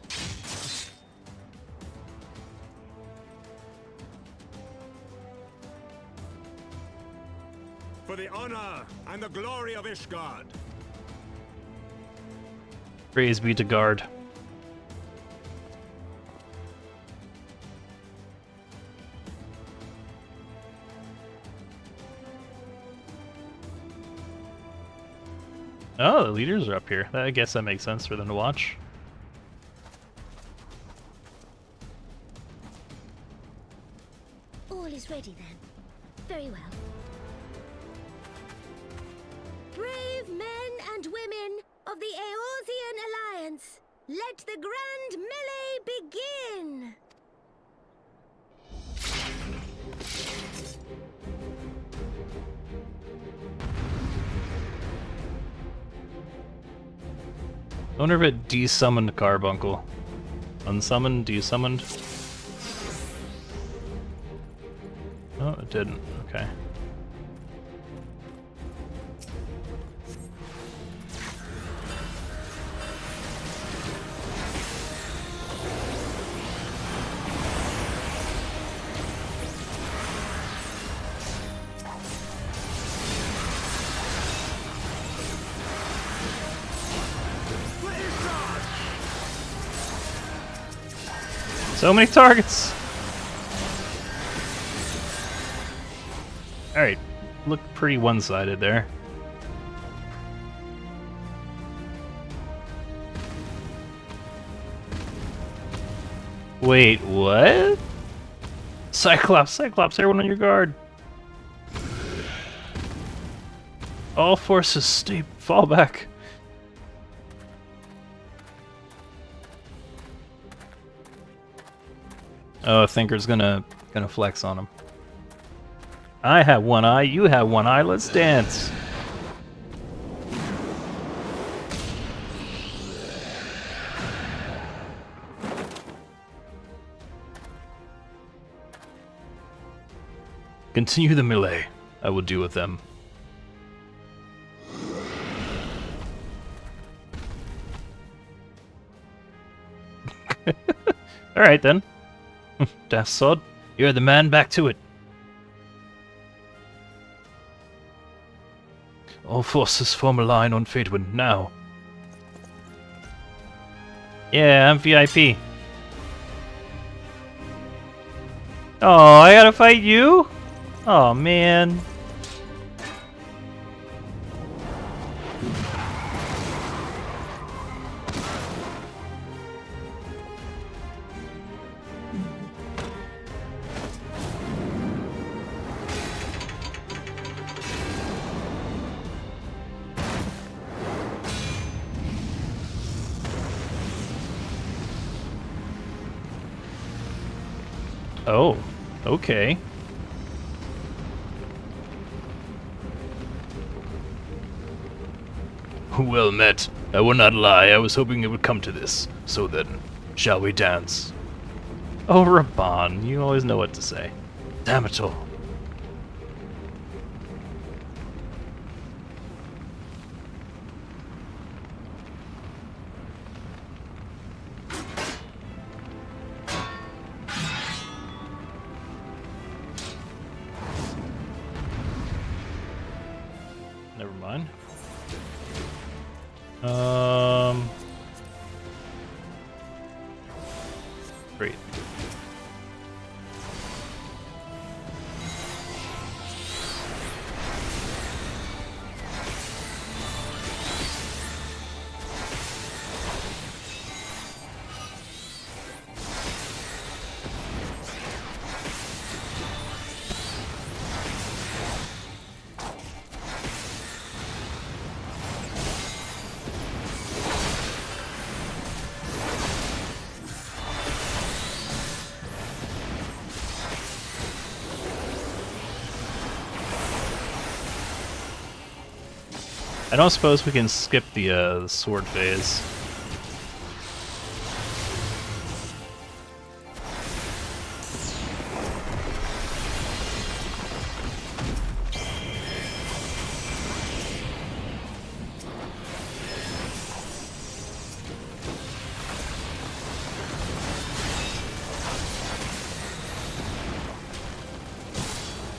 For the honor and the glory of Ishgard. Praise be to guard. Oh, the leaders are up here. I guess that makes sense for them to watch. All is ready then. Very well. Brave men and women of the Eorzean Alliance, let the grand melee begin! I wonder if it desummoned Carbuncle. Unsummoned, desummoned. Oh, it didn't. Okay. So many targets! Alright, look pretty one-sided there. Wait, what? Cyclops, everyone on your guard! All forces, fall back. Oh, Thinker's gonna flex on him. I have one eye, you have one eye, let's dance! Continue the melee. I will deal with them. Alright then. Das Sword, you're the man, back to it. All forces form a line on Fatewind now. Yeah, I'm VIP. Oh, I gotta fight you? Oh man. Oh, okay. Well met. I will not lie, I was hoping it would come to this. So then, shall we dance? Oh, Raban, you always know what to say. Damn it all. Never mind. Great. I don't suppose we can skip the sword phase.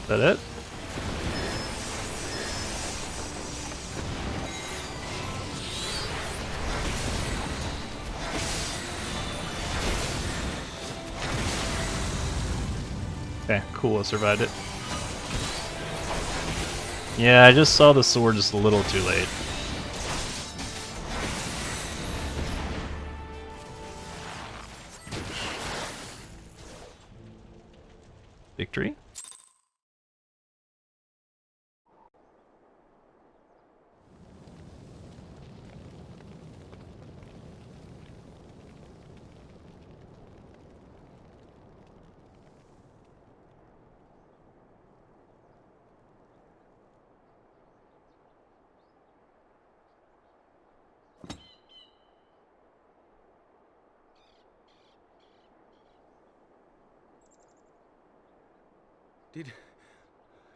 Is that it? Okay, cool, I survived it. Yeah, I just saw the sword just a little too late. Victory?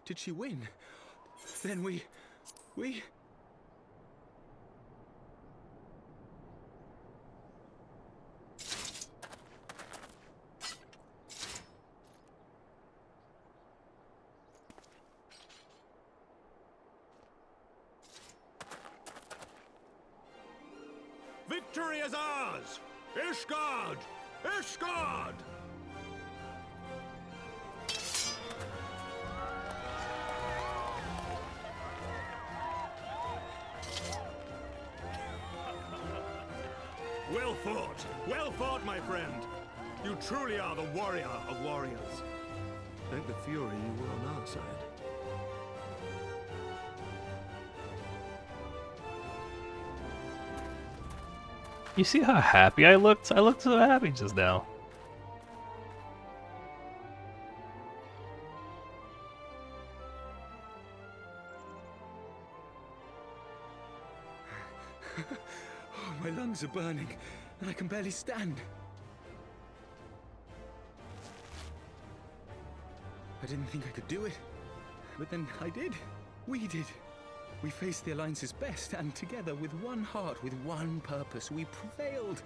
Did she win? Then we... Victory is ours! Ishgard! Ishgard! Well fought, my friend! You truly are the warrior of warriors. Thank the Fury you were on our side. You see how happy I looked? I looked so happy just now. Oh, my lungs are burning, and I can barely stand. I didn't think I could do it, but then I did. We did. We faced the Alliance's best, and together, with one heart, with one purpose, we prevailed.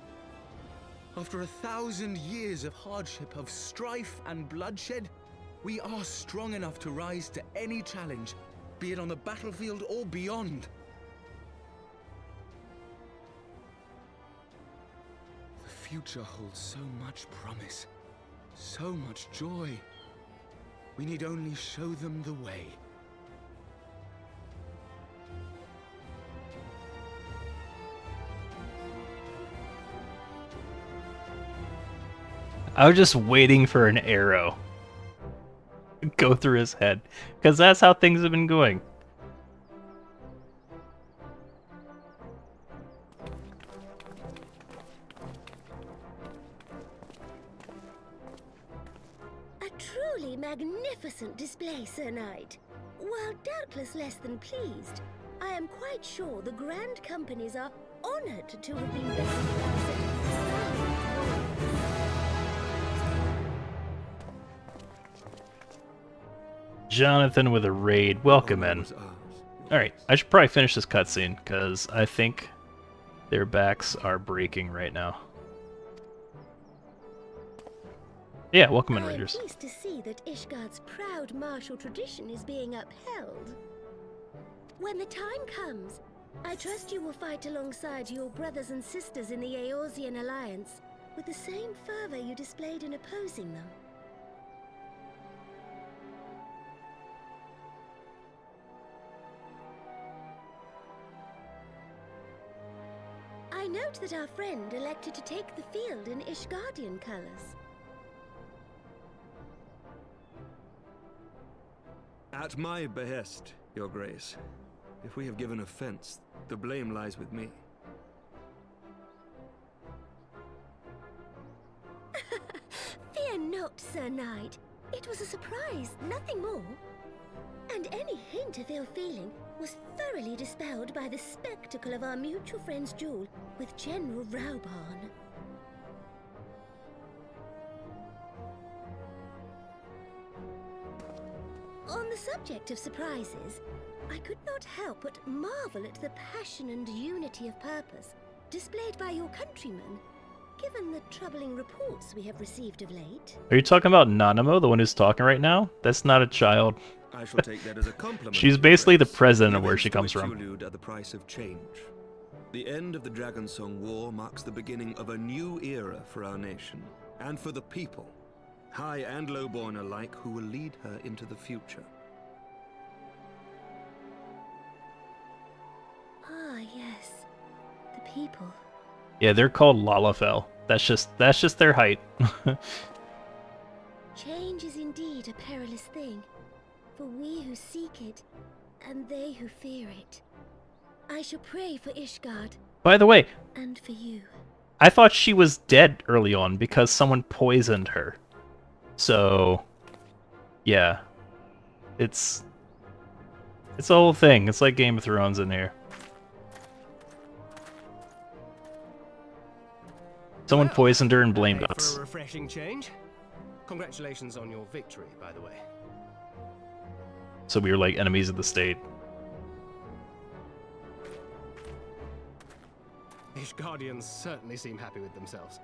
After 1,000 years of hardship, of strife and bloodshed, we are strong enough to rise to any challenge, be it on the battlefield or beyond. The future holds so much promise, so much joy. We need only show them the way. I was just waiting for an arrow to go through his head, because that's how things have been going. A truly magnificent display, Sir Knight. While doubtless less than pleased, I am quite sure the Grand Companies are honored to have been bestowed such Jonathan with a raid. Welcome in. Alright, I should probably finish this cutscene, because I think their backs are breaking right now. Yeah, welcome in, Raiders. I am pleased to see that Ishgard's proud martial tradition is being upheld. When the time comes, I trust you will fight alongside your brothers and sisters in the Eorzean Alliance with the same fervor you displayed in opposing them. I note that our friend elected to take the field in Ishgardian colors. At my behest, Your Grace. If we have given offense, the blame lies with me. Fear not, Sir Knight. It was a surprise, nothing more. And any hint of ill feeling was thoroughly dispelled by the spectacle of our mutual friend's duel with General Raubarn. On the subject of surprises, I could not help but marvel at the passion and unity of purpose displayed by your countrymen, given the troubling reports we have received of late. Are you talking about Nanamo, the one who's talking right now? That's not a child. I shall take that as a compliment. She's basically the president of where she comes from. You at the price of change. The end of the Dragonsong War marks the beginning of a new era for our nation, and for the people, high and lowborn alike, who will lead her into the future. Ah, yes. The people. Yeah, they're called Lalafell. That's just their height. Change is indeed a perilous thing, for we who seek it, and they who fear it. I shall pray for Ishgard. By the way, and for you. I thought she was dead early on because someone poisoned her. So, yeah. It's a whole thing. It's like Game of Thrones in here. Someone poisoned her and blamed us. For a refreshing change. Congratulations on your victory, by the way. So we were like enemies of the state. Ishgardians certainly seem happy with themselves.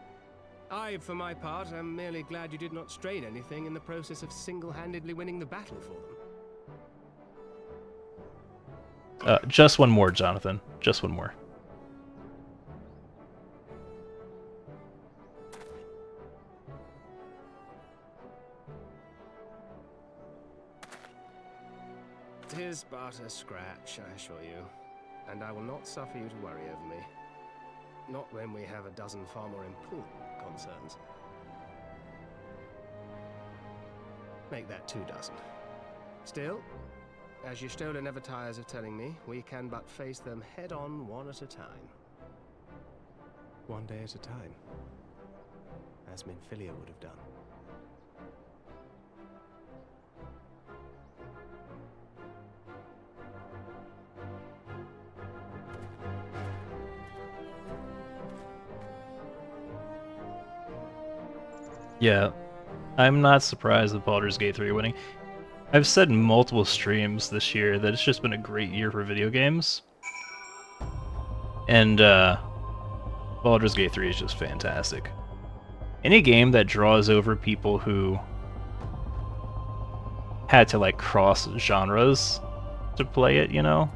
I, for my part, am merely glad you did not strain anything in the process of single-handedly winning the battle for them. Just one more, Jonathan. Just one more. Tis but a scratch, I assure you, and I will not suffer you to worry over me. Not when we have a dozen far more important concerns. Make that 2 dozen. Still, as Y'shtola never tires of telling me, we can but face them head-on, one at a time. One day at a time. As Minfilia would have done. Yeah, I'm not surprised with Baldur's Gate 3 winning. I've said in multiple streams this year that it's just been a great year for video games. And Baldur's Gate 3 is just fantastic. any game that draws over people who had to like cross genres to play it, you know?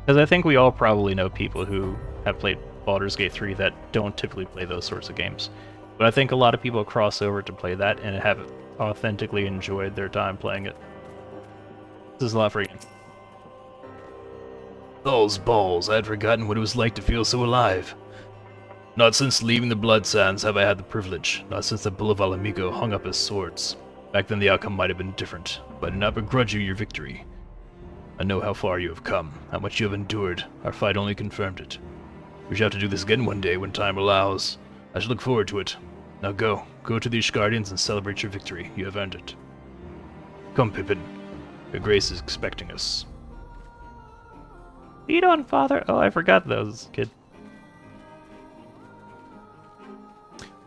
Because I think we all probably know people who have played Baldur's Gate 3 that don't typically play those sorts of games. But I think a lot of people cross over to play that and have authentically enjoyed their time playing it. This is a lot for you. Those balls, I had forgotten what it was like to feel so alive. Not since leaving the Blood Sands have I had the privilege, not since the Bull of Alamigo hung up his swords. Back then the outcome might have been different, but I do not begrudge you your victory. I know how far you have come, how much you have endured. Our fight only confirmed it. We shall have to do this again one day when time allows. I shall look forward to it. Now go. Go to the Ishgardians and celebrate your victory. You have earned it. Come, Pippin. Your grace is expecting us. Lead on, father. Oh, I forgot that was a kid.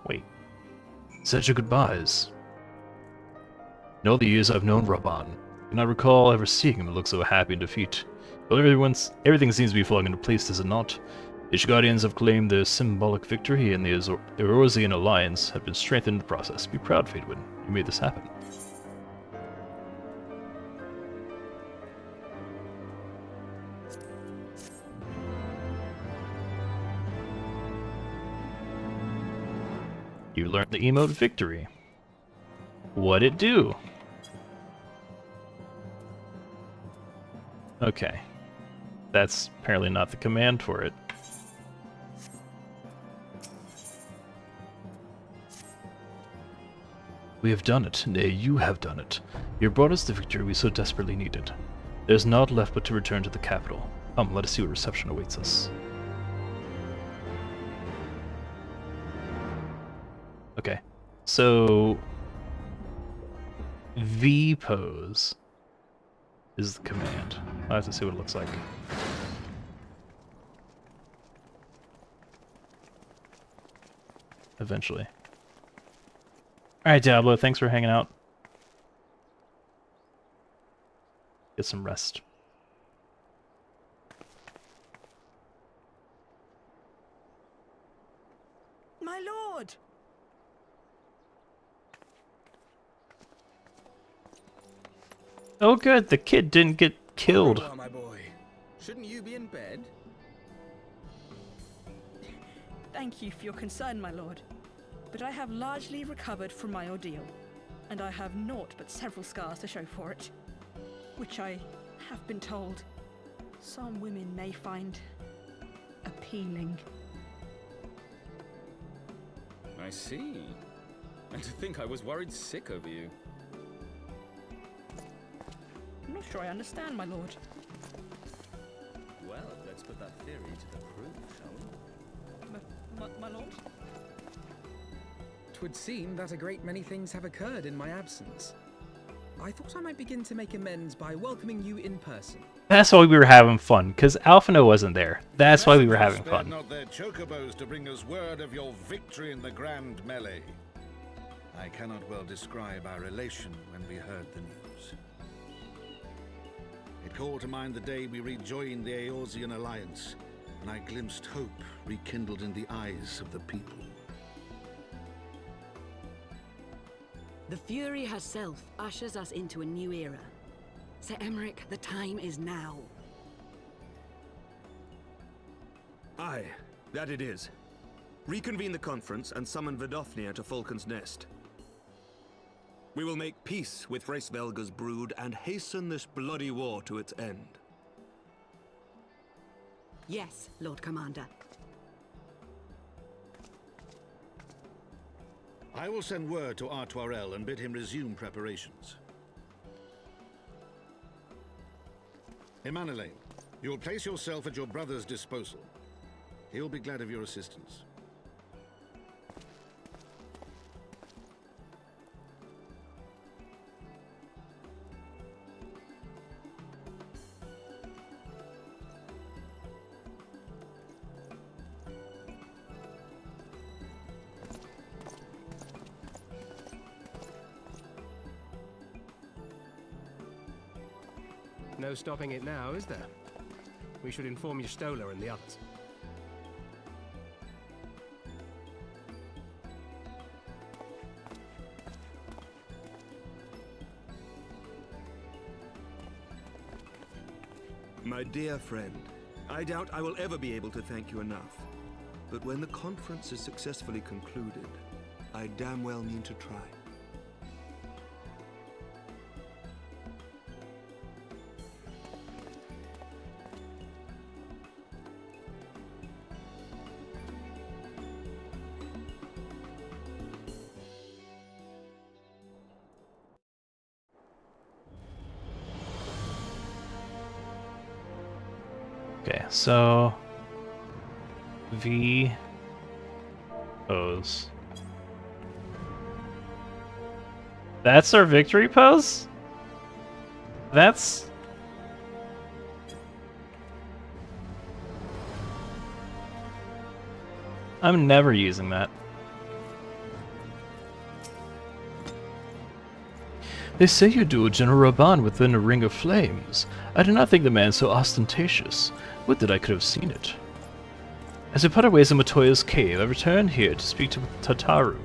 Wait. Said your goodbyes. In all the years I've known Raban, I cannot recall ever seeing him look so happy in defeat. Well, everything seems to be falling into place, does it not? The Ishgardians have claimed their symbolic victory, and the Eorzean alliance have been strengthened in the process. Be proud, Faedwin. You made this happen. You learned the emote victory. What'd it do? Okay. That's apparently not the command for it. We have done it. Nay, you have done it. You brought us the victory we so desperately needed. There's naught left but to return to the capital. Come, let us see what reception awaits us. Okay. So... V pose is the command. I'll have to see what it looks like. Eventually. Alright, Diablo, thanks for hanging out. Get some rest. My lord! Oh good, the kid didn't get killed. Well, my boy. Shouldn't you be in bed? Thank you for your concern, my lord. But I have largely recovered from my ordeal, and I have naught but several scars to show for it, which I have been told some women may find appealing. I see. And to think I was worried sick over you. I'm not sure I understand, my lord. Well, let's put that theory to the proof, shall we? My lord? 'Twould seem that a great many things have occurred in my absence. I thought I might begin to make amends by welcoming you in person. That's why we were having fun, because Alphino wasn't there. That's why we were having fun. Not their chocobos to bring us word of your victory in the grand melee. I cannot well describe our elation when we heard the news. It called to mind the day we rejoined the Eorzean alliance, and I glimpsed hope rekindled in the eyes of the people. The Fury herself ushers us into a new era. Sir Emmerich, the time is now. Aye, that it is. Reconvene the conference and summon Vidofnir to Falcon's Nest. We will make peace with Hraesvelga's brood and hasten this bloody war to its end. Yes, Lord Commander. I will send word to Artoirel and bid him resume preparations. Emanuele, you will place yourself at your brother's disposal. He will be glad of your assistance. No stopping it now, is there? We should inform Y'shtola and the others. My dear friend, I doubt I will ever be able to thank you enough. But when the conference is successfully concluded, I damn well mean to try. Okay, so V pose. That's our victory pose? That's... I'm never using that. They say you do General Raban within a ring of flames. I do not think the man so ostentatious. Would that I could have seen it. As we put our ways in Matoya's cave, I returned here to speak to Tataru.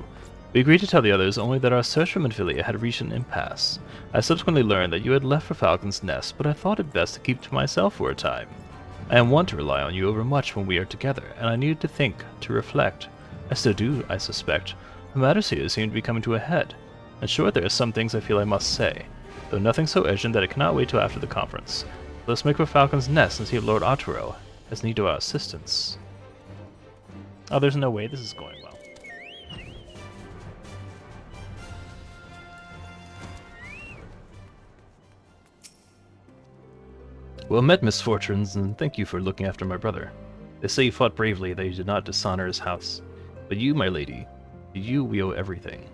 We agreed to tell the others only that our search for Minfilia had reached an impasse. I subsequently learned that you had left for Falcon's Nest, but I thought it best to keep to myself for a time. I am one to rely on you overmuch when we are together, and I needed to think, to reflect. I still do, I suspect. The matters here seem to be coming to a head. And sure, there are some things I feel I must say, though nothing so urgent that it cannot wait till after the conference. Let's make for Falcon's Nest and see if Lord Arturo has need of our assistance. Oh, there's no way this is going well. Well met, misfortunes, and thank you for looking after my brother. They say you fought bravely, that you did not dishonor his house. But you, my lady, to you we owe everything.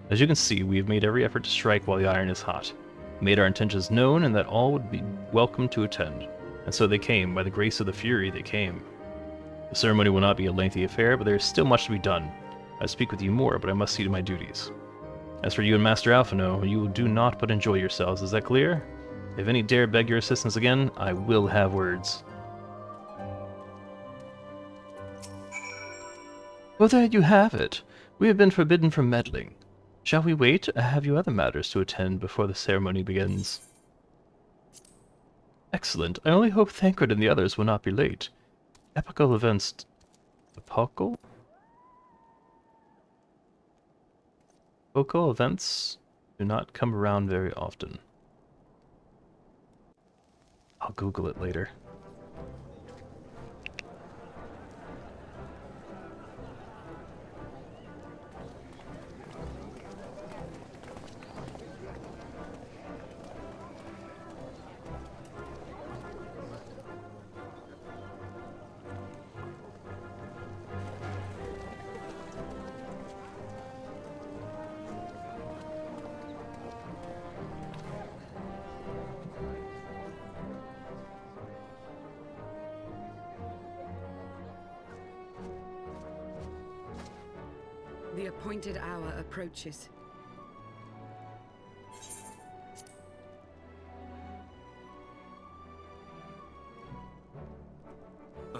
As you can see, we have made every effort to strike while the iron is hot, made our intentions known, and that all would be welcome to attend. And so they came, by the grace of the Fury they came. The ceremony will not be a lengthy affair, but there is still much to be done. I speak with you more, but I must see to my duties. As for you and Master Alphino, you will do naught but enjoy yourselves, is that clear? If any dare beg your assistance again, I will have words. Well, there you have it. We have been forbidden from meddling. Shall we wait, or have you other matters to attend before the ceremony begins? Excellent. I only hope Thancred and the others will not be late. Epochal events... Epochal? Epochal events do not come around very often. I'll Google it later. The appointed hour approaches. Aye.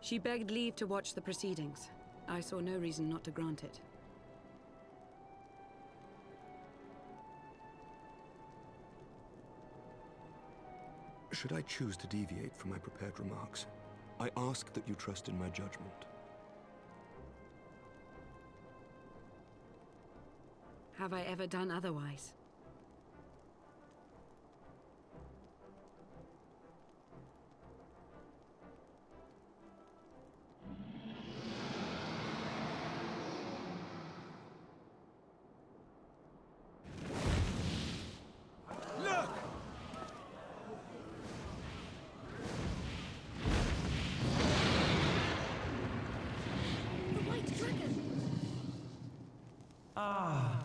She begged leave to watch the proceedings. I saw no reason not to grant it. Should I choose to deviate from my prepared remarks, I ask that you trust in my judgment. Have I ever done otherwise? Ah,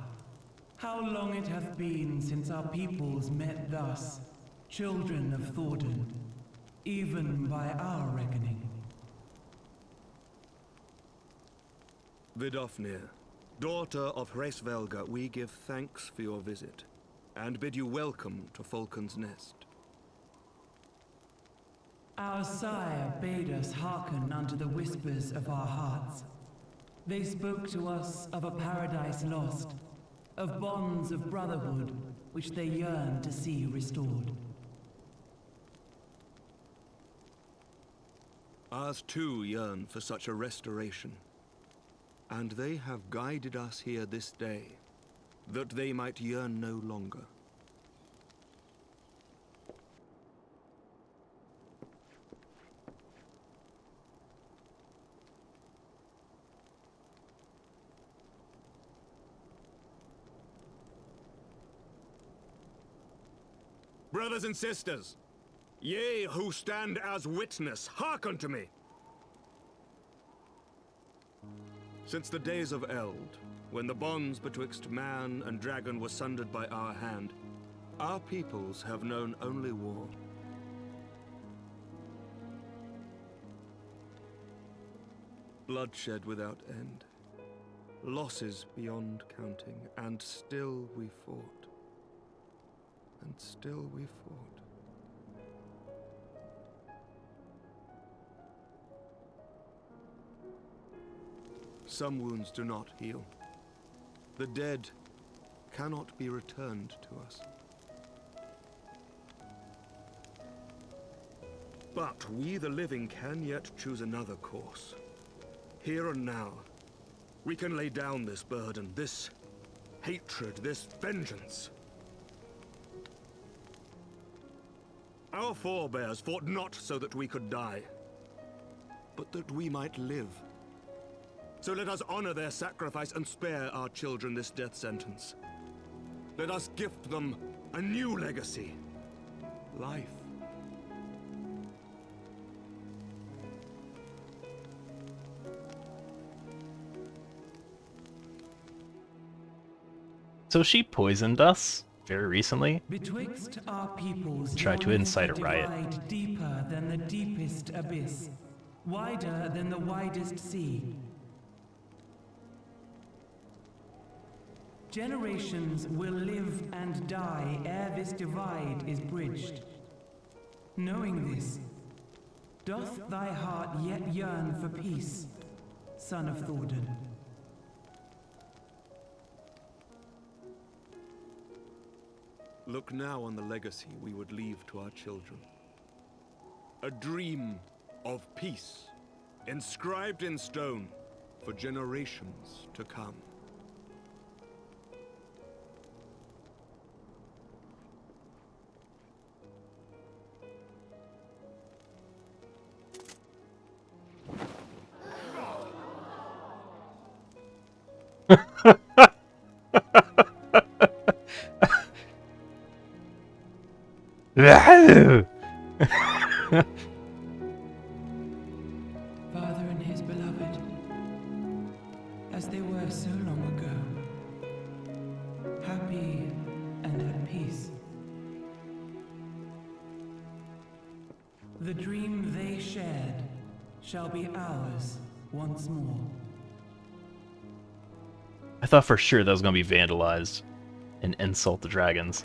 how long it hath been since our peoples met thus, children of Thordan, even by our reckoning. Vidofnir, daughter of Hraesvelga, we give thanks for your visit, and bid you welcome to Falcon's Nest. Our sire bade us hearken unto the whispers of our hearts. They spoke to us of a paradise lost, of bonds of brotherhood which they yearned to see restored. Ours too yearn for such a restoration, and they have guided us here this day, that they might yearn no longer. Brothers and sisters, ye who stand as witness, hearken to me. Since the days of Eld, when the bonds betwixt man and dragon were sundered by our hand, our peoples have known only war. Bloodshed without end, losses beyond counting, and still we fought. And still we fought. Some wounds do not heal. The dead cannot be returned to us. But we, the living, can yet choose another course. Here and now, we can lay down this burden, this hatred, this vengeance. Our forebears fought not so that we could die, but that we might live. So let us honor their sacrifice and spare our children this death sentence. Let us gift them a new legacy, life. So she poisoned us very recently. Betwixt our peoples, Tried to incite a riot. divide deeper than the deepest abyss, wider than the widest sea. Generations will live and die ere this divide is bridged. Knowing this, doth thy heart yet yearn for peace, son of Thordan? Look now on the legacy we would leave to our children. A dream of peace, inscribed in stone for generations to come. Father and his beloved, as they were so long ago, happy and at peace. The dream they shared shall be ours once more. I thought for sure that was going to be vandalized and insult the dragons.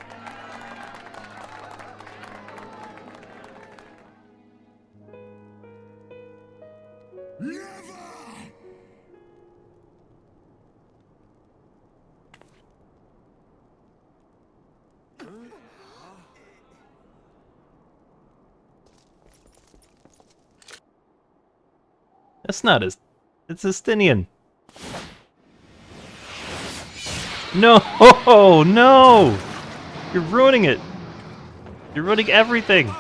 That's not his. It's Estinian. No! No! You're ruining it! You're ruining everything!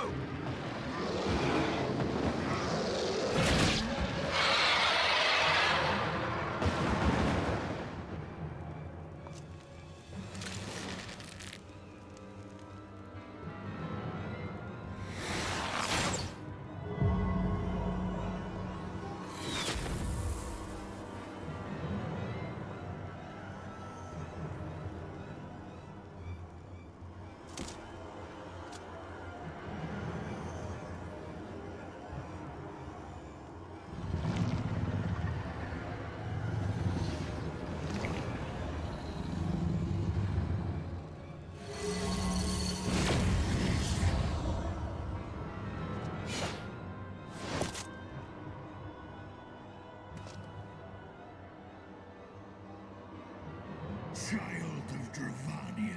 child of Dravania,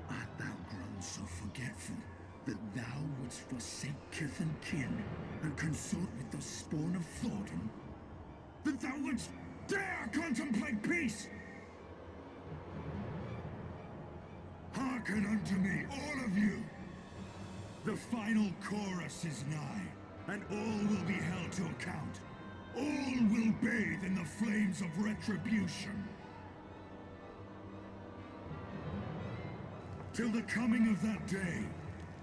art thou grown so forgetful that thou wouldst forsake kith and kin and consort with the spawn of Thornton? That thou wouldst dare contemplate peace? Hearken unto me, all of you! The final chorus is nigh, and all will be held to account. All will bathe in the flames of retribution. Till the coming of that day,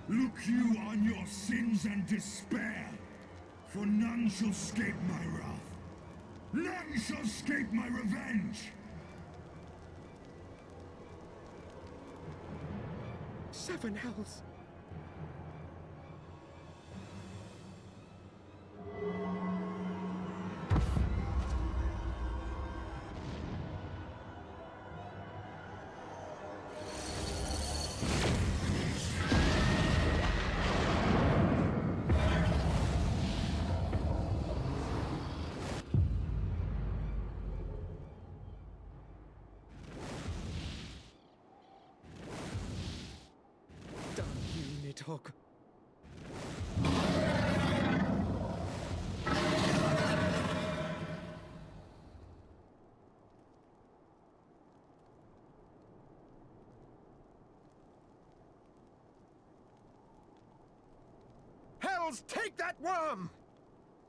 look you on your sins and despair, for none shall escape my wrath. None shall escape my revenge! 7 hells. Damn you, Nidhogg. Hells, take that worm!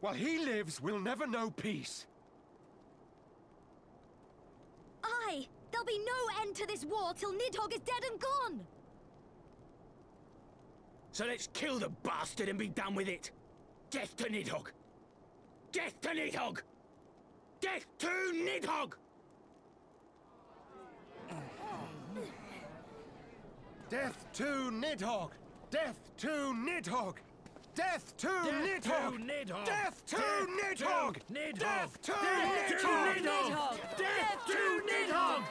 While he lives, we'll never know peace. Aye! There'll be no end to this war till Nidhogg is dead and gone! So let's kill the bastard and be done with it. Death to Nidhogg! Death to Nidhogg! Death to Nidhogg! Death to Nidhogg! Death to Nidhogg! Death to Nidhogg! Death to Nidhogg! Death to Nidhogg! Death to Nidhogg!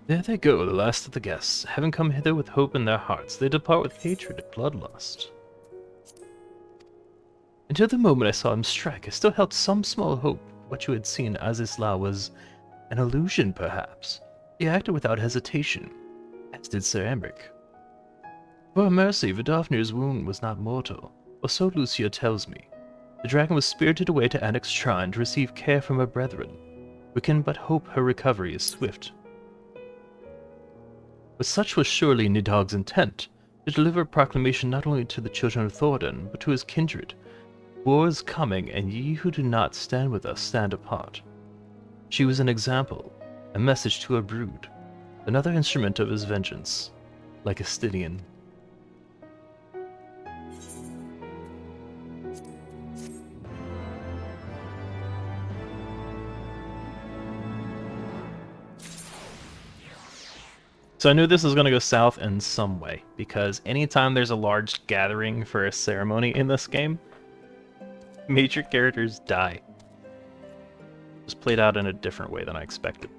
There they go, the last of the guests. Having come hither with hope in their hearts, they depart with hatred and bloodlust. Until the moment I saw him strike, I still held some small hope what you had seen Azizla was an illusion, perhaps. He acted without hesitation, as did Sir Emric. For a mercy, Vidofnir's wound was not mortal, or so Lucia tells me. The dragon was spirited away to Annick's shrine to receive care from her brethren. We can but hope her recovery is swift. But such was surely Nidhogg's intent, to deliver a proclamation not only to the children of Thordan, but to his kindred. War is coming, and ye who do not stand with us stand apart. She was an example, a message to her brood, another instrument of his vengeance, like a Stydian. So I knew this was going to go south in some way, because anytime there's a large gathering for a ceremony in this game, major characters die. It was played out in a different way than I expected.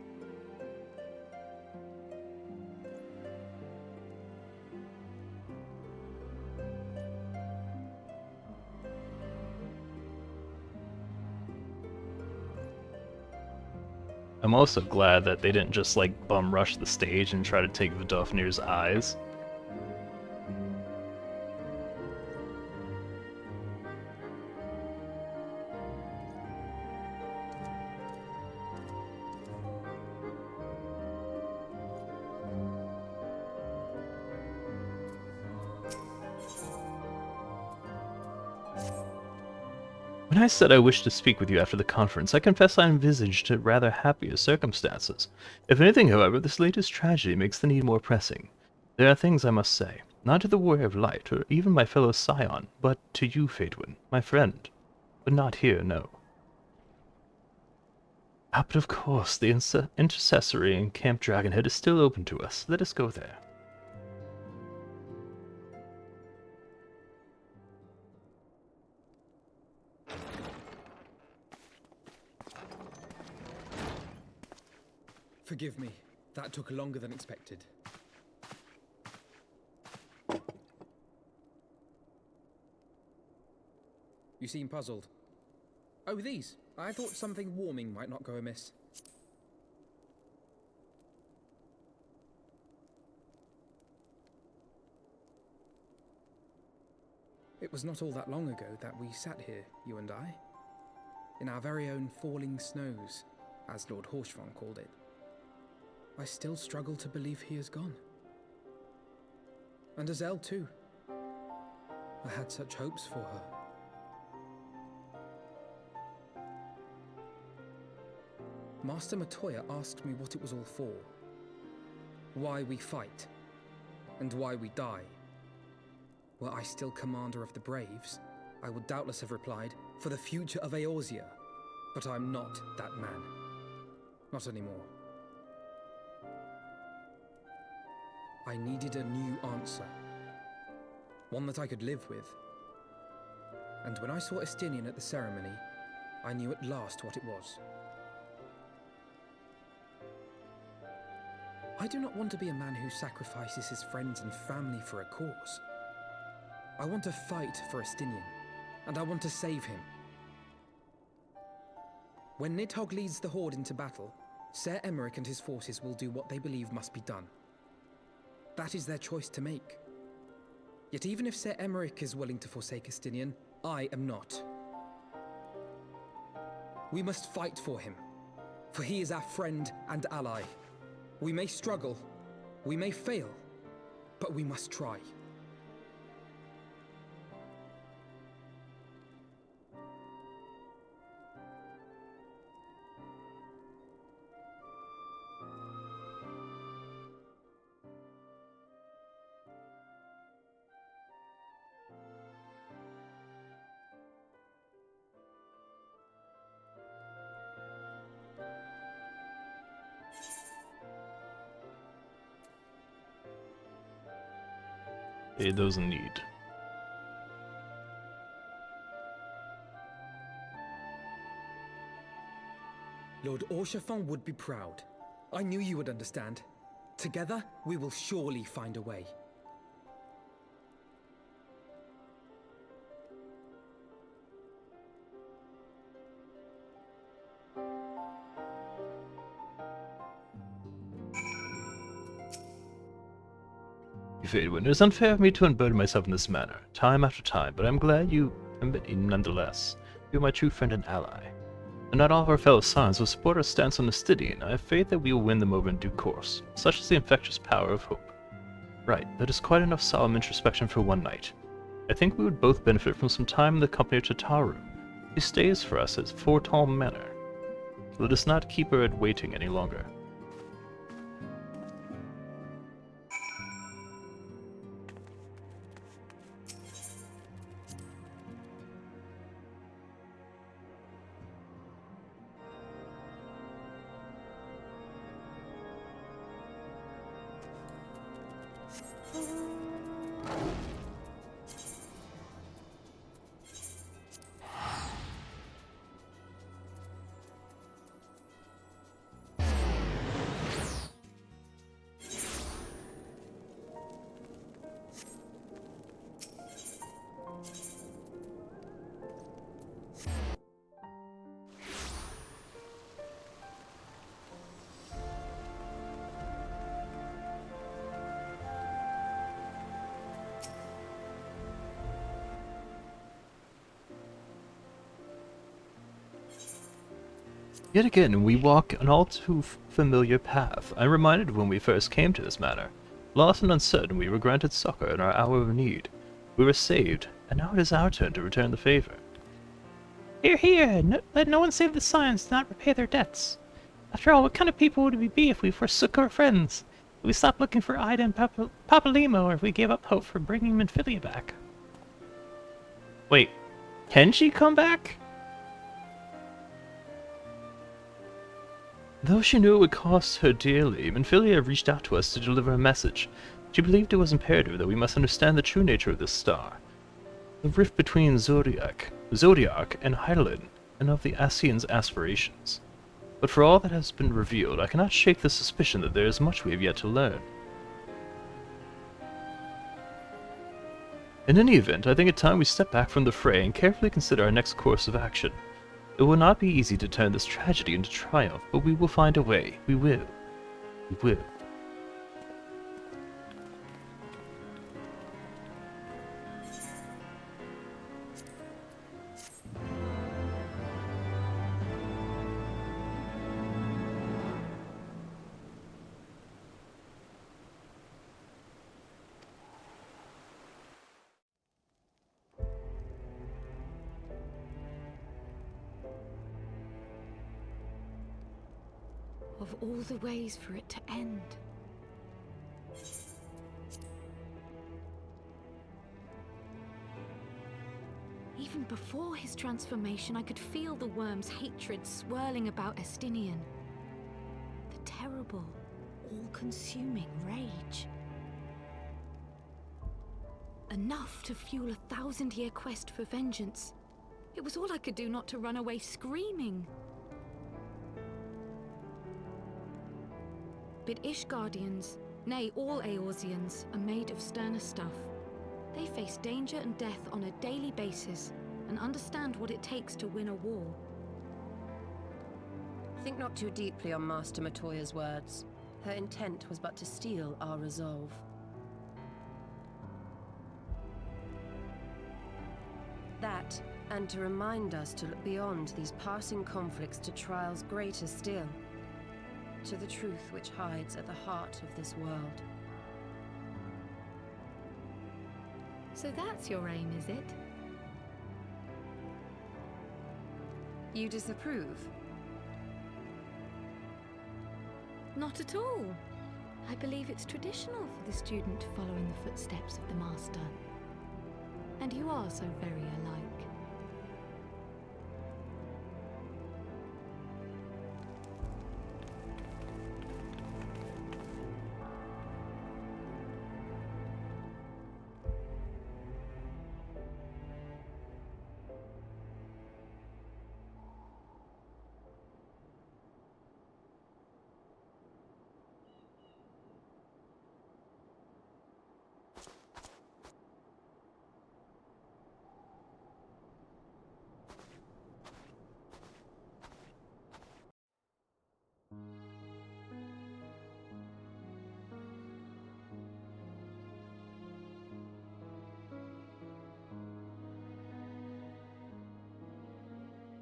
I'm also glad that they didn't just like bum rush the stage and try to take Vidofnir's eyes. When I said I wished to speak with you after the conference, I confess I envisaged rather happier circumstances. If anything, however, this latest tragedy makes the need more pressing. There are things I must say, not to the Warrior of Light, or even my fellow Scion, but to you, Phaedwin, my friend. But not here, no. Ah, but of course, the intercessory in Camp Dragonhead is still open to us. Let us go there. Forgive me. That took longer than expected. You seem puzzled. Oh, these. I thought something warming might not go amiss. It was not all that long ago that we sat here, you and I, in our very own falling snows, as Lord Horshvon called it. I still struggle to believe he is gone. And Azelle too. I had such hopes for her. Master Matoya asked me what it was all for. Why we fight. And why we die. Were I still commander of the Braves, I would doubtless have replied, for the future of Eorzea. But I'm not that man. Not anymore. I needed a new answer. One that I could live with. And when I saw Estinian at the ceremony, I knew at last what it was. I do not want to be a man who sacrifices his friends and family for a cause. I want to fight for Estinian, and I want to save him. When Nidhogg leads the Horde into battle, Ser Emeric and his forces will do what they believe must be done. That is their choice to make. Yet even if Ser Emeric is willing to forsake Estinian, I am not. We must fight for him, for he is our friend and ally. We may struggle, we may fail, but we must try. Aid those in need. Lord Orshafon would be proud. I knew you would understand. Together, we will surely find a way. Phaedwin, it is unfair of me to unburden myself in this manner, time after time, but I'm glad you admit me nonetheless. You're my true friend and ally. And not all of our fellow Scions will support our stance on the Stygian, and I have faith that we will win them over in due course. Such is the infectious power of hope. Right, that is quite enough solemn introspection for one night. I think we would both benefit from some time in the company of Tataru. She stays for us at Fortall Manor. Let us not keep her waiting any longer. Yet again, we walk an all too familiar path. I'm reminded of when we first came to this manor. Lost and uncertain, we were granted succor in our hour of need. We were saved, and now it is our turn to return the favor. Hear, hear! Let no one save the Scions do not repay their debts. After all, what kind of people would we be if we forsook our friends? If we stopped looking for Ida and Papalimo, or if we gave up hope for bringing Minfilia back? Wait, can she come back? Though she knew it would cost her dearly, Minfilia reached out to us to deliver a message. She believed it was imperative that we must understand the true nature of this star. The rift between Zodiac and Hydaelyn, and of the Ascians' aspirations. But for all that has been revealed, I cannot shake the suspicion that there is much we have yet to learn. In any event, I think it's time we step back from the fray and carefully consider our next course of action. It will not be easy to turn this tragedy into triumph, but we will find a way. We will. We will. Of all the ways for it to end. Even before his transformation, I could feel the worm's hatred swirling about Estinian. The terrible, all-consuming rage. Enough to fuel a 1000-year quest for vengeance. It was all I could do not to run away screaming. But Ishgardians, nay, all Eorzeans, are made of sterner stuff. They face danger and death on a daily basis, and understand what it takes to win a war. Think not too deeply on Master Matoya's words. Her intent was but to steal our resolve. That, and to remind us to look beyond these passing conflicts to trials greater still. To the truth which hides at the heart of this world. So that's your aim, is it? You disapprove? Not at all. I believe it's traditional for the student to follow in the footsteps of the master. And you are so very alike.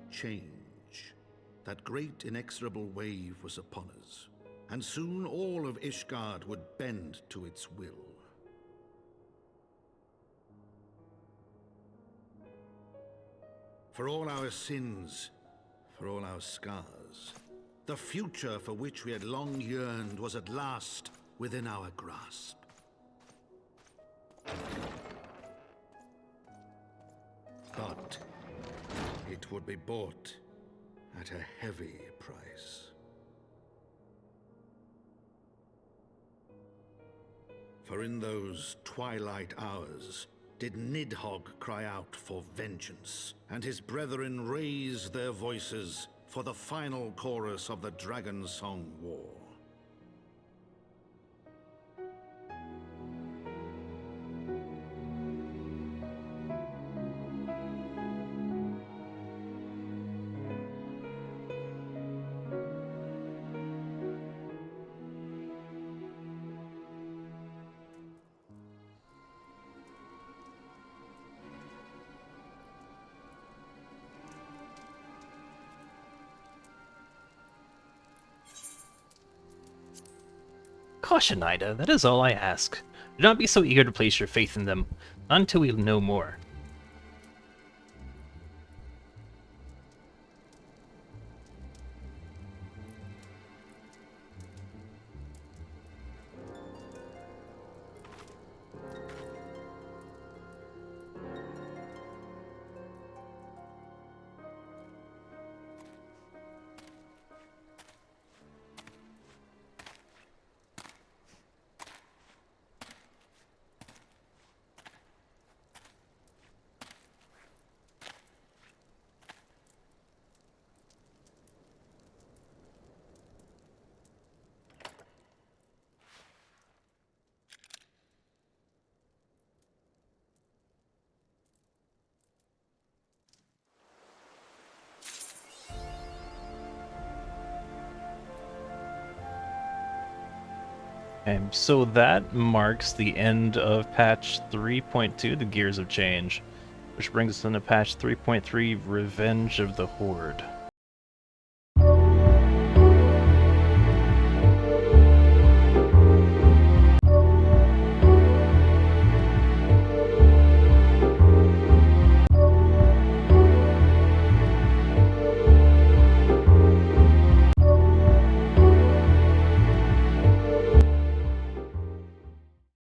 Change. That great inexorable wave was upon us, and soon all of Ishgard would bend to its will. For all our sins, for all our scars, the future for which we had long yearned was at last within our grasp. But it would be bought at a heavy price. For in those twilight hours did Nidhogg cry out for vengeance, and his brethren raise their voices for the final chorus of the Dragon Song War. Caution, Ida, that is all I ask. Do not be so eager to place your faith in them, not until we know more. Okay, so that marks the end of patch 3.2, the Gears of Change, which brings us into patch 3.3, Revenge of the Horde.